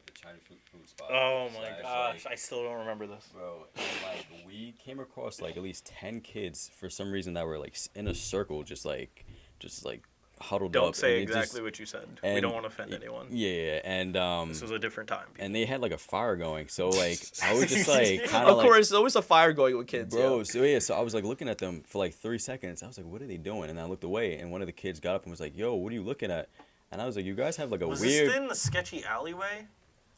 the Chinese food spot. Oh my slash, gosh, like, I still don't remember this. bro, and like we came across like at least 10 kids for some reason that were like in a circle, just like huddled up. Don't say and it exactly just, what you said. We and- don't want to offend anyone. Yeah, and This was a different time. and they had like a fire going, so like I was just like kind of Of like, course, there's always a fire going with kids, bro. yeah. So yeah, so I was like looking at them for like 3 seconds. I was like, what are they doing? And I looked away, and one of the kids got up and was like, yo, what are you looking at? And I was like, you guys have like a Was weird. this in the sketchy alleyway?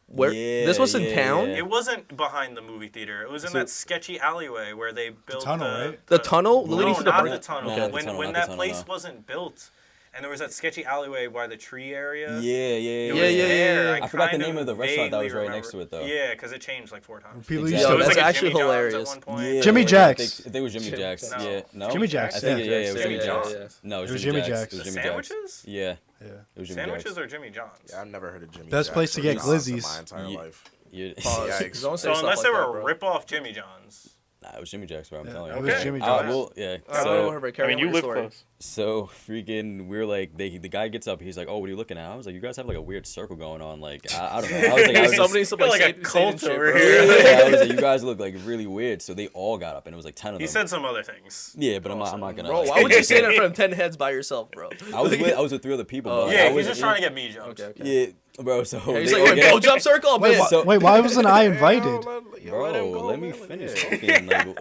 Where Yeah, this was in yeah, town? yeah. It wasn't behind the movie theater. It was in So- that sketchy alleyway where they built tunnel, right? The tunnel? No, Leading to not the the tunnel. No, not the when tunnel, when not the that tunnel, place no. wasn't built, and there was that sketchy alleyway by the tree area. Yeah, It yeah, was Yeah, yeah, there. yeah. I forgot the kind name of the restaurant that was vaguely right next remember- to it, though. Yeah, because it changed like 4 times. People Exactly. used Yo, It to. was that's like a actually Jimmy John's hilarious. At one point. Yeah, Jimmy I Jack's. think it was Jimmy Jack's. No. Yeah, no. Jimmy Jack's, I think yeah. yeah, it was Yeah, Jimmy yeah, Jack's. yeah. No, It was Jimmy Jack's. It was The Jimmy Jack's. sandwiches? Yeah, Yeah. it was Jimmy Sandwiches Jack's. or Jimmy John's? Yeah, I've never heard of Jimmy. Best Jack's place to or get John's in glizzies. my entire Ye- life. Yeah. Pause. Yikes. Don't say So stuff unless like they that, were bro. a rip-off Jimmy John's. Nah, it was Jimmy Jack's, bro. I'm Yeah, telling it you. was Okay. Jimmy Uh, John's. Well, yeah. All right, So, whatever, carry I mean, on you with live your story. close. so freaking, we're like, the guy gets up. He's like, "Oh, what are you looking at?" I was like, "You guys have like a weird circle going on." Like, I don't know. I was like, I was just, Somebody's Feel like a Satan cult shit, over bro. here. yeah, I was like, "You guys look like really weird." So they all got up, and it was like 10 of them. He said some other things. Yeah, but I'm not gonna. Bro, like, why would you say that in front of 10 heads by yourself, bro? I was with 3 other people. Oh, but Yeah, I he's was just trying to get me jumped. Okay, okay. Yeah, bro. So He's they like, all wait, get bro, up. jump circle, Wait, man. So- wait, why wasn't I invited? Bro, let me finish talking. Like,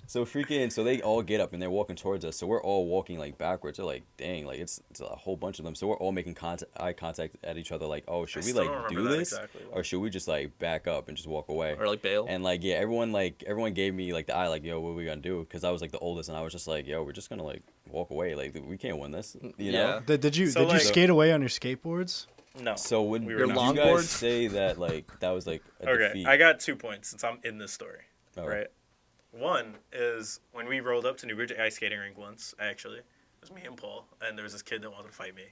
So they all get up and they're walking towards us. So we're all walking like backwards. They're like, dang, like it's a whole bunch of them. So we're all making eye contact at each other. Like, oh, should we like do this, or should we just like back up and just walk away, Or like bail. And like everyone gave me like the eye, like, yo, what are we gonna do? Because I was like the oldest, and I was just like, yo, we're just gonna like walk away. Like we can't win this, you know. Did you So, like- skate away on your skateboards? No. So would We you were not. guys Longboards? say that like that was like a Okay, defeat? I got 2 points since I'm in this story. Oh. Right. One is when we rolled up to Newbridge Ice Skating Rink once, actually. It was me and Paul, and there was this kid that wanted to fight me.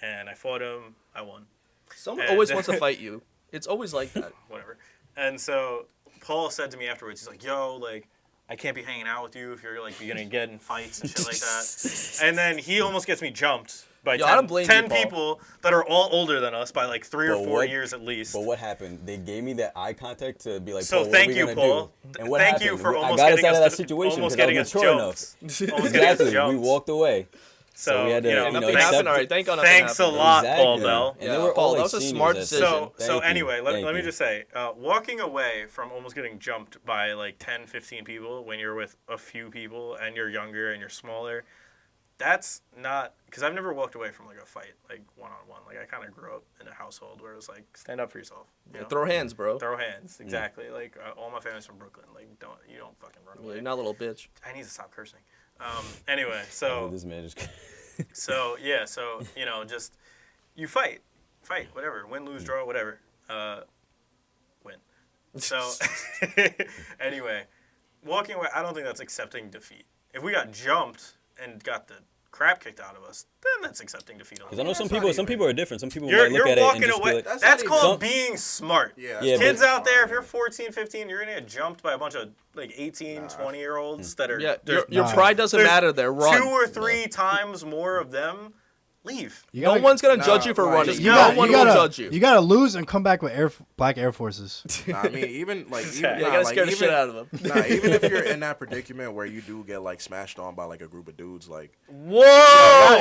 And I fought him, I won. Someone And- always wants to fight you. It's always like that. Whatever. And so Paul said to me afterwards, he's like, yo, like, I can't be hanging out with you if you're, like, gonna get in fights and shit like that. And then he almost gets me jumped by Yo, I don't blame 10 you, Paul. people that are all older than us by, like, 3 or But 4 what- years at least. But what happened? They gave me that eye contact to be like, So Paul, what thank are we you, gonna Paul. do? And what Thank happened? you for I almost got us getting out of us that situation almost because I getting was us mature jumped. enough. Almost getting us Exactly. We jumped. walked away. So, we had to, you know, you know, Nothing accept happened. All it. right, thank God nothing Thanks a happened. lot, Exactly. Paul Bell. And Yeah, they were Paul, all, that like, was a seniors smart at decision. So Thank you. anyway, let Thank me you. just say, walking away from almost getting jumped by like 10, 15 people when you're with a few people and you're younger and you're smaller, that's not, because I've never walked away from like a fight, like one-on-one. Like I kind of grew up in a household where it was like, stand up for yourself. You know? Throw hands, bro. Throw hands, exactly. Like all my family's from Brooklyn. Like you don't fucking run Well, away. you're not a little bitch. I need to stop cursing. Anyway, Oh, so this man just so yeah, so you know, just you fight, whatever, win, lose, draw, whatever, win. So anyway, walking away, I don't think that's accepting defeat. If we got jumped and got the crap kicked out of us, then that's accepting defeat. because I know some people are different. Some people You're might look at it and walking just away. be like, That's That's not called even- being smart. Yeah. Yeah, Kids but- out there, if you're 14, 15, you're going to get jumped by a bunch of like 18, 20-year-olds that are Yeah, there's your Nah. pride doesn't there's matter there. Run. 2 or 3 times more of them. Leave. You No gotta- one's gonna Nah, judge you for nah, running. You No gotta, one you will gotta, judge you. You gotta lose and come back with Black Air Forces. Nah, I mean, even like, even, Yeah, Yeah, you nah, gotta like, scare the even, shit out of them. Nah, even if you're in that predicament where you do get like smashed on by like a group of dudes, like, Whoa!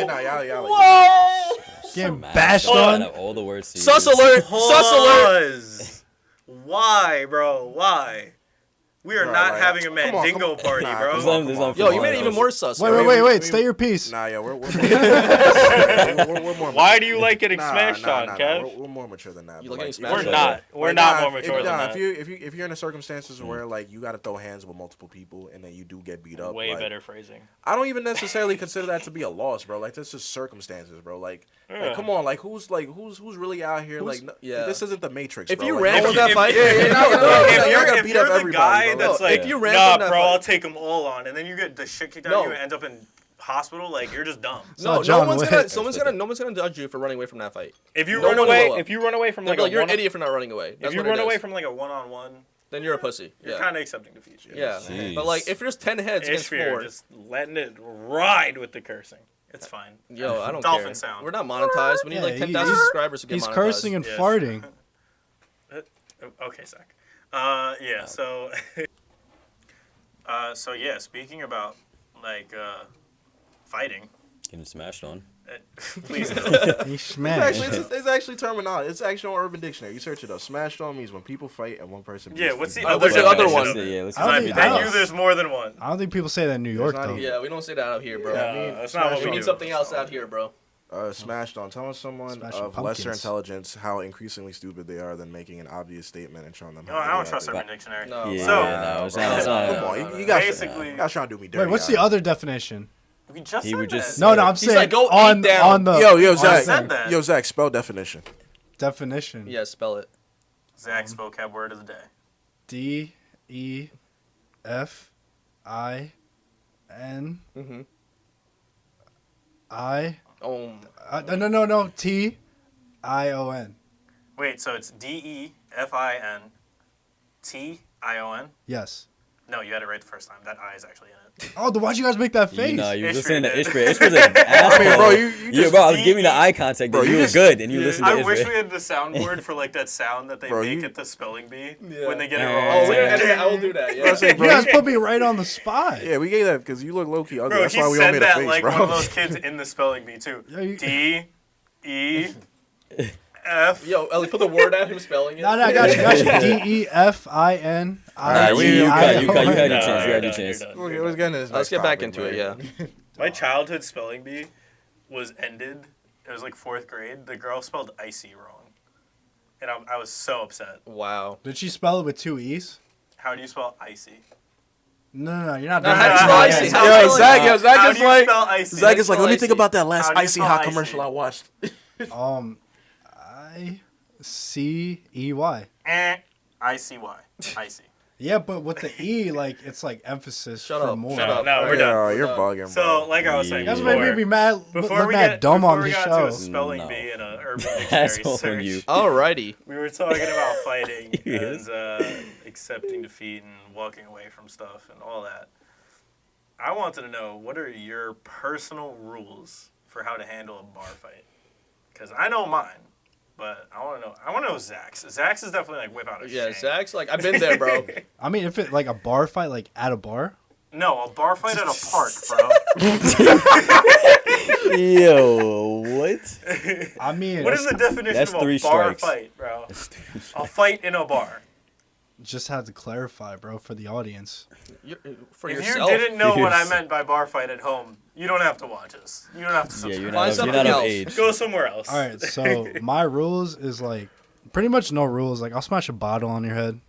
y'all, Whoa! Getting smash bashed out on. of all the words. Sus alert! Sus alert! Pause. Why, bro? Why? We are Bro, not like, having a come on, Mandingo come on. party, Nah, bro. come on, There's come on, not- Yo, come you on, made it bro. even more sus. Wait, bro. wait. Stay your peace. Nah, yo, we're more. Why do you like getting Nah, smashed nah, on, nah, Kev? We're more mature than that. You but, like like, getting smashed We're on? not. We're Like, not nah, more mature than that. If you're in the circumstances where like you got to throw hands with multiple people and then you do get beat up, Way like, better phrasing. I don't even necessarily consider that to be a loss, bro. Like that's just circumstances, bro. Like come on, like who's really out here? Who's- Like no, yeah. this isn't the Matrix. If bro. you Like, ran no from one- that fight, you're not gonna If beat you're up the everybody, guy bro. that's No, like, if you ran nah, from that bro, fight- I'll take them all on, and then you get the shit kicked out of No. you and end up in hospital, like you're just dumb. not No John one's Wick. gonna. No one's gonna judge you for running away from that fight. If you No run one away, will. if you run away from They'll like be a like, you're an one, idiot for not running away. if That's you what it run away is. from like a one-on-one, then you're a pussy. you're Yeah. kind of accepting defeat. Yeah. Jeez. But like, if there's 10 heads against Ishmael, 4, just letting it ride with the cursing. It's fine. yo, I don't Dolphin care. sound. We're not monetized. We need like Yeah, 10,000 subscribers to get He's monetized. cursing and Yes. farting. Okay, Zach. Yeah. So, so yeah. Speaking about like fighting, getting smashed on. please. He smashed. It's actually terminology. It's actually on Urban Dictionary. You search it up. Smashed on means when people fight and one person. Yeah. beats What's the the other what's the other definition one? of it? Yeah, let's I don't I think- bet I you don't- there's more than one. I don't think people say that in New York not though. even- Yeah, we don't say that out here, bro. That's not what We we need do. something else out here, bro. Smashed on. Telling someone Smashing of lesser pumpkins. intelligence how increasingly stupid they are than making an obvious statement and showing them. No, how I don't they trust are. Urban Dictionary. No. Yeah, So- no, it's not. Come on, you guys. Basically- You guys trying to do me dirty. Wait, what's out the other definition? We just He said would just- that. No, I'm He's saying like, go on eat down. on the Yo, said Zach. that. Yo, Zach. Spell definition. definition. Yeah, spell it. Zach's vocab word of the day. DEFIN. Mm-hmm. No, Oh, TION. Wait, so it's DEFINTION? Yes. No, you had it right the first time. That I is actually in it. Oh, then why'd you guys make that face? You know, you were Ishmael listening to did. Ishmael. Ishmael's an asshole. I mean, bro, you Yeah, just. bro, I was giving the eye contact. Bro, Bro, you you were just- good, and you listened to I Ishmael. wish we had the soundboard for like that sound that they Bro, make you- at the spelling bee Yeah. when they get it Oh, wrong. Oh, It's we're like, gonna edit. I will do that. Bro, Yeah. I said, You bro, guys put me right on the spot. yeah, we gave that because you look low key ugly. bro, That's he why we all said made a that face, like bro. one of those kids in the spelling bee too. Yeah, you- DEF. Yo, Ellie, put the word out. Him spelling it. No, I got you. DEFIN. Alright, you we- had your No, chance. You had you're your done, chance. you're done, Let's you're get into this. Let's next get back topic, into it. man. Yeah. My childhood spelling bee was ended. It was like 4th grade. The girl spelled icy wrong, and I was so upset. Wow. Did she spell it with 2 E's? How do you spell icy? No, you're not No, doing how do you that. spell icy? How do you Yo, spell Zach, it? Zach How is do you like, spell icy? Zach is like, let me Icy. think about that last How do you icy spell hot icy? commercial I watched. ICEY. ICY. Icy. Yeah, but with the E, like it's like emphasis Shut for up. more. Shut up. No, we're done. Yo, you're We're bugging, So, bro. like I was saying That's before, made me be mad. before Look we mad get dumb before on we the got show. to a spelling No. bee and a urban dictionary That's on search, you. Alrighty. we were talking about fighting Yes. and accepting defeat and walking away from stuff and all that. I wanted to know, what are your personal rules for how to handle a bar fight? Because I know mine, but I want to know Zach's. Zach's is definitely like whip out a Yeah, shank. Zach's like, I've been there, bro. I mean, if it like a bar fight, like at a bar. No, a bar fight at a park, bro. Yo, what? I mean, What is the definition That's of a 3 bar strikes. fight, bro? A fight in a bar. just had to clarify, bro, for the audience. For If yourself. you didn't know what I Yourself. meant by bar fight at home, you don't have to watch us. You don't have to Yeah, subscribe. you're Find not something of else. age. Go somewhere else. All right, so my rules is like pretty much no rules. Like I'll smash a bottle on your head.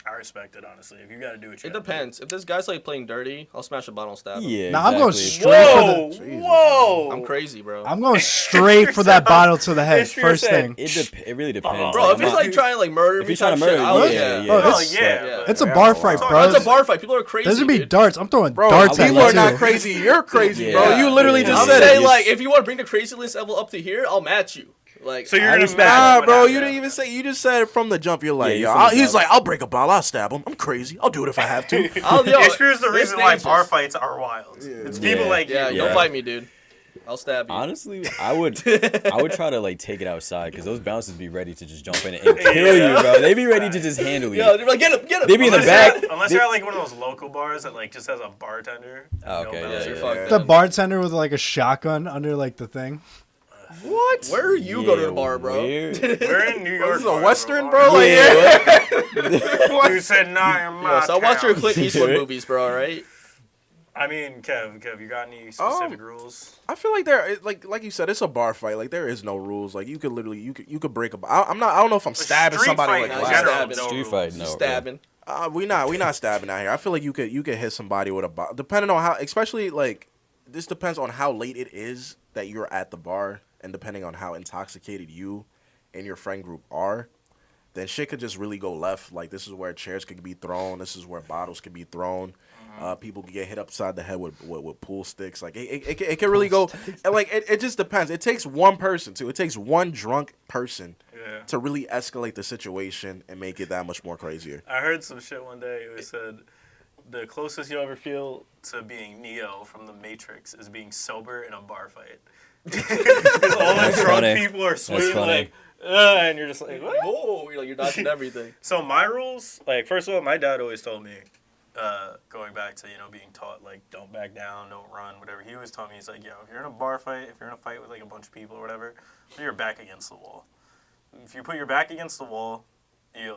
I respect it, honestly. If you got to do what you It gotta depends. If this guy's like playing dirty, I'll smash a bottle and stab him. Yeah, Nah, I'm going exactly. straight for Whoa! the. Whoa! I'm crazy, bro. I'm going straight for that bottle to the head If you're first saying- thing. It really depends. Bro, Like, if he's like trying to like murder if me, he's trying to type shit, murder, I'll- yeah, Bro, Oh, it's- yeah. It's a Yeah, bar wow. fight, Sorry, bro. It's a bar fight. People are crazy. There's gonna be dude. darts. I'm throwing Bro, darts at people you are not too. crazy. You're crazy, bro. Yeah. You literally just I'm said saying it. like, if you want to bring the craziness level up to here, I'll match you. Like, So you're I gonna respect match Nah, what bro, happened. you didn't even say. You just said it from the jump. You're like, Yeah, yo, from the he's jump. like, I'll break a bottle. I'll stab him. I'm crazy. I'll do it if I have to. Yo, Here's the it's reason why dangerous. bar fights are wild. It's people Yeah. like Yeah, you. don't fight me, dude. I'll stab you. Honestly, I would try to like take it outside because those bouncers be ready to just jump in and kill you, bro. They be ready to just handle you. Yo, they're like, get him. They be in the back. Unless you're at like one of those local bars that like just has a bartender. Oh, no okay, bouncer. yeah, fuck The them. bartender with like a shotgun under like the thing. What? Where are you go to the bar, bro? Weird. We're in New York. This is a bars, Western, bro. bro. Like, Yeah, You said not in my Yo, so I watch your town. Clint Eastwood movies, bro. All right. I mean, Kev, you got any specific rules? I feel like there, like you said, it's a bar fight. Like there is no rules. Like you could literally, you could break a. I'm not. I don't know if I'm stabbing street somebody fight like in Nah, that. general, general, no Street rules. fight, no. Stabbing. We not stabbing out here. I feel like you could hit somebody with a bottle, depending on how. Especially like this depends on how late it is that you're at the bar, and depending on how intoxicated you and your friend group are, then shit could just really go left. Like this is where chairs could be thrown. This is where bottles could be thrown. People could get hit upside the head with pool sticks. Like it can really go. And like it just depends. It takes one person too. It takes one drunk person Yeah. to really escalate the situation and make it that much more crazier. I heard some shit one day. It said the closest you'll ever feel to being Neo from the Matrix is being sober in a bar fight. Because all the That's drunk funny. people are swinging funny. like, and you're just like, what? Whoa, you're dodging everything. So my rules, like first of all, my dad always told me, going back to being taught like don't back down, don't run, whatever. He always told me he's like, yo, if you're in a bar fight, if you're in a fight with like a bunch of people or whatever, put your back against the wall. If you put your back against the wall,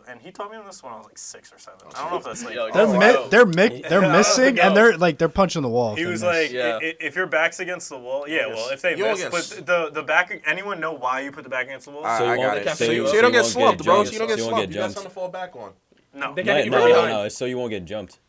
and he taught me this when I was like 6 or 7. I don't know if that's like. Yo, They're Oh, they're Yeah, missing yo. and they're punching the wall. He was Fitness. like, Yeah. if your back's against the wall, yeah. Well, if they You'll miss, get but the back. Anyone know why you put the back against the wall? So you I won't got get- it. so So you- you so don't you get won't slumped, get bro. jumped. So you don't get So you won't slumped. get You got jumped. something to fall back on. no, They No, can't no, get no, behind. no. It's so you won't get jumped.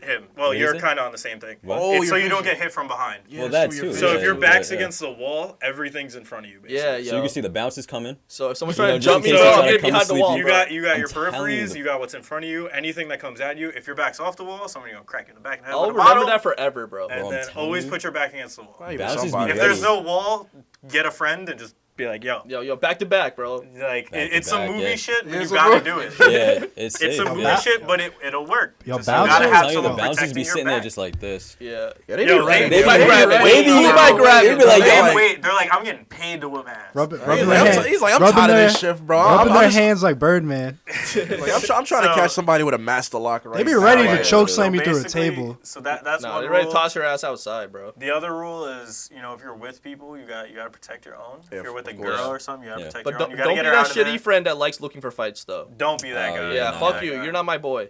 him. Well, What is you're it? kind of on the same thing. What? Oh, It's so you're you don't pushing- get hit from behind. Well, that too. So Yeah, if your yeah, back's yeah. against the wall, everything's in front of you. Basically. Yeah, So yo. you can see the bounces coming. So if someone's You trying know, to jump me, just bro, in case I'll they get try to behind the come wall, sleep You bro. got your I'm telling peripheries, you. you got what's in front of you, anything that comes at you. If your back's off the wall, somebody gonna crack you in the back of the head I'll with a remember bottle, that forever, bro. and Bro, I'm then telling always you. put your back against the wall. Not even Bounces be somebody. If ready. there's no wall, get a friend and just be like, yo. Yo, back to back, bro. Like, Back to it's some back, movie yeah. shit, but Yeah, you so gotta bro- do it. Yeah, it's It's safe. some movie yeah. shit, but it'll work. Yo, Just, you bouncers- gotta I'm have telling you, the someone bouncers protecting be your sitting there back. just like this. Yeah. Yeah, they Yo, be ready. they might grab it. Maybe He might grab it. Be like, They yo, wait. They're like, I'm getting paid to whip ass. rubbing He's their like, hand- he's like, I'm rubbing tired of their- this shift, bro. rubbing I'm their just- hands like Birdman. like, I'm trying to So- catch somebody with a master lock right They be now. ready Like, to choke So slam you through a basically- table. So that's Nah, one they're ready to rule. toss your ass outside, bro. The other rule is, if you're with people, you gotta protect your own. Yeah, If you're with a of course. girl or something, you gotta Yeah. protect But your own. don't, You gotta don't get be her that out of shitty there. friend that likes looking for fights, though. Don't be that Oh, guy. Yeah, nah, fuck that you. guy. You're not my boy.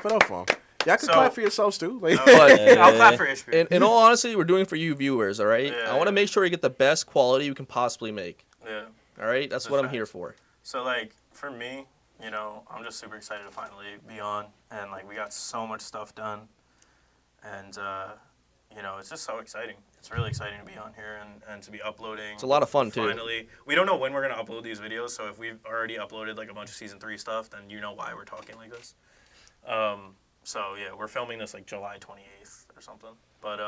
Clap it up for him. Y'all can So- clap for yourselves too. Like, But I'll clap for Ishbir. in all honesty, we're doing it for you viewers, all right? Yeah, I want to yeah. make sure you get the best quality you can possibly make, Yeah. all right? That's That's what I'm facts. here for. So like for me, you know, I'm just super excited to finally be on, and like we got so much stuff done, and you know, it's just so exciting. It's really exciting to be on here and to be uploading. It's a lot of fun, too. Finally, we don't know when we're gonna upload these videos, so if we've already uploaded like a bunch of season 3 stuff, then you know why we're talking like this. So yeah, we're filming this like July 28th or something, but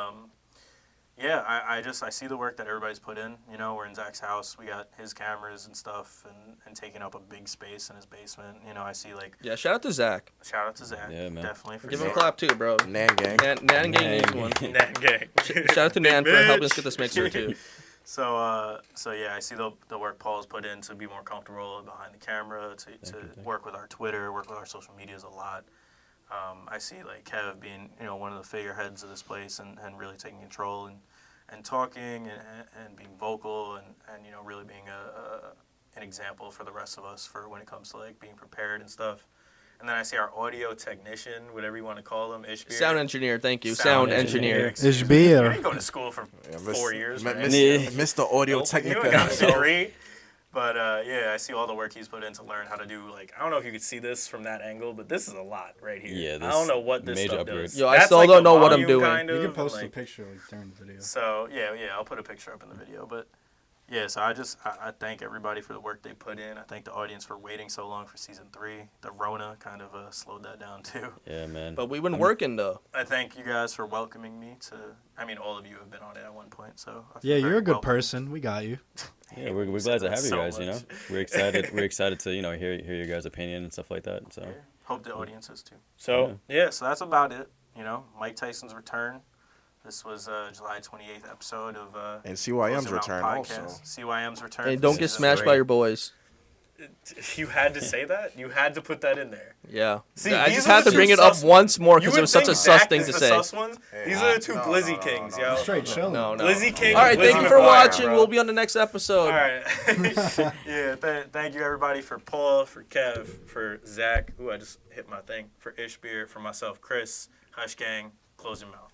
yeah, I see the work that everybody's put in. You know, we're in Zach's house. We got his cameras and stuff and taking up a big space in his basement. You know, I see like, Yeah, shout out to Zach. shout out to Zach. Yeah, man. Definitely. For Give him a Zach. clap, too, bro. Nan gang. Nan Gang needs one. Nan gang. Shout out to Nan for helping us get this mixer, too. So yeah, I see the work Paul's put in to be more comfortable behind the camera, to work with our Twitter, work with our social medias a lot. I see like Kev being, you know, one of the figureheads of this place and really taking control and talking and being vocal and you know, really being an example for the rest of us for when it comes to like being prepared and stuff. And then I see our audio technician, whatever you want to call him, Ishbir. Sound engineer, thank you. Sound engineer. Excuse me. You Ishbir. didn't go to school for 4 years, right? Mr. Audio You Technica. ain't got a himself. degree. But yeah, I see all the work he's put in to learn how to do, like, I don't know if you could see this from that angle, but this is a lot right here. Yeah, I don't know what this major stuff upgrade. does. Yo, I That's still like don't the know what I'm volume doing. kind You of, can post and, a like, picture like during the video. So yeah, I'll put a picture up in the video. But yeah, so I thank everybody for the work they put in. I thank the audience for waiting so long for season 3. The Rona kind of slowed that down too. Yeah, man. But we've been working, though. I thank you guys for welcoming me to. I mean, all of you have been on it at one point, so I feel Yeah, very you're a good welcomed. person. We got you. Yeah, we're glad to that have you so guys. You know, much. we're excited. We're excited to hear your guys' opinion and stuff like that. So Yeah, hope the audience is too. So yeah, so that's about it. You know, Mike Tyson's return. This was July 28th episode of And Close CYM's Your Mouth return Podcast. also. CYM's return. And for don't get season smashed 3. by your boys. You had to say that. You had to put that in there. Yeah. See, I these just are had the to bring two it up sus- once more You because would it was such think a sus Zach thing is to the say. sus ones. These are the two Glizzy Kings, yo. Straight chilling. No, no. Glizzy King. All right, Glizzy thank you for McGuire, watching. bro. We'll be on the next episode. All right. Yeah, thank you everybody for Paul, for Kev, for Zach. Ooh, I just hit my thing. For Ishbir, for myself, Chris, Hush Gang, Close Your Mouth.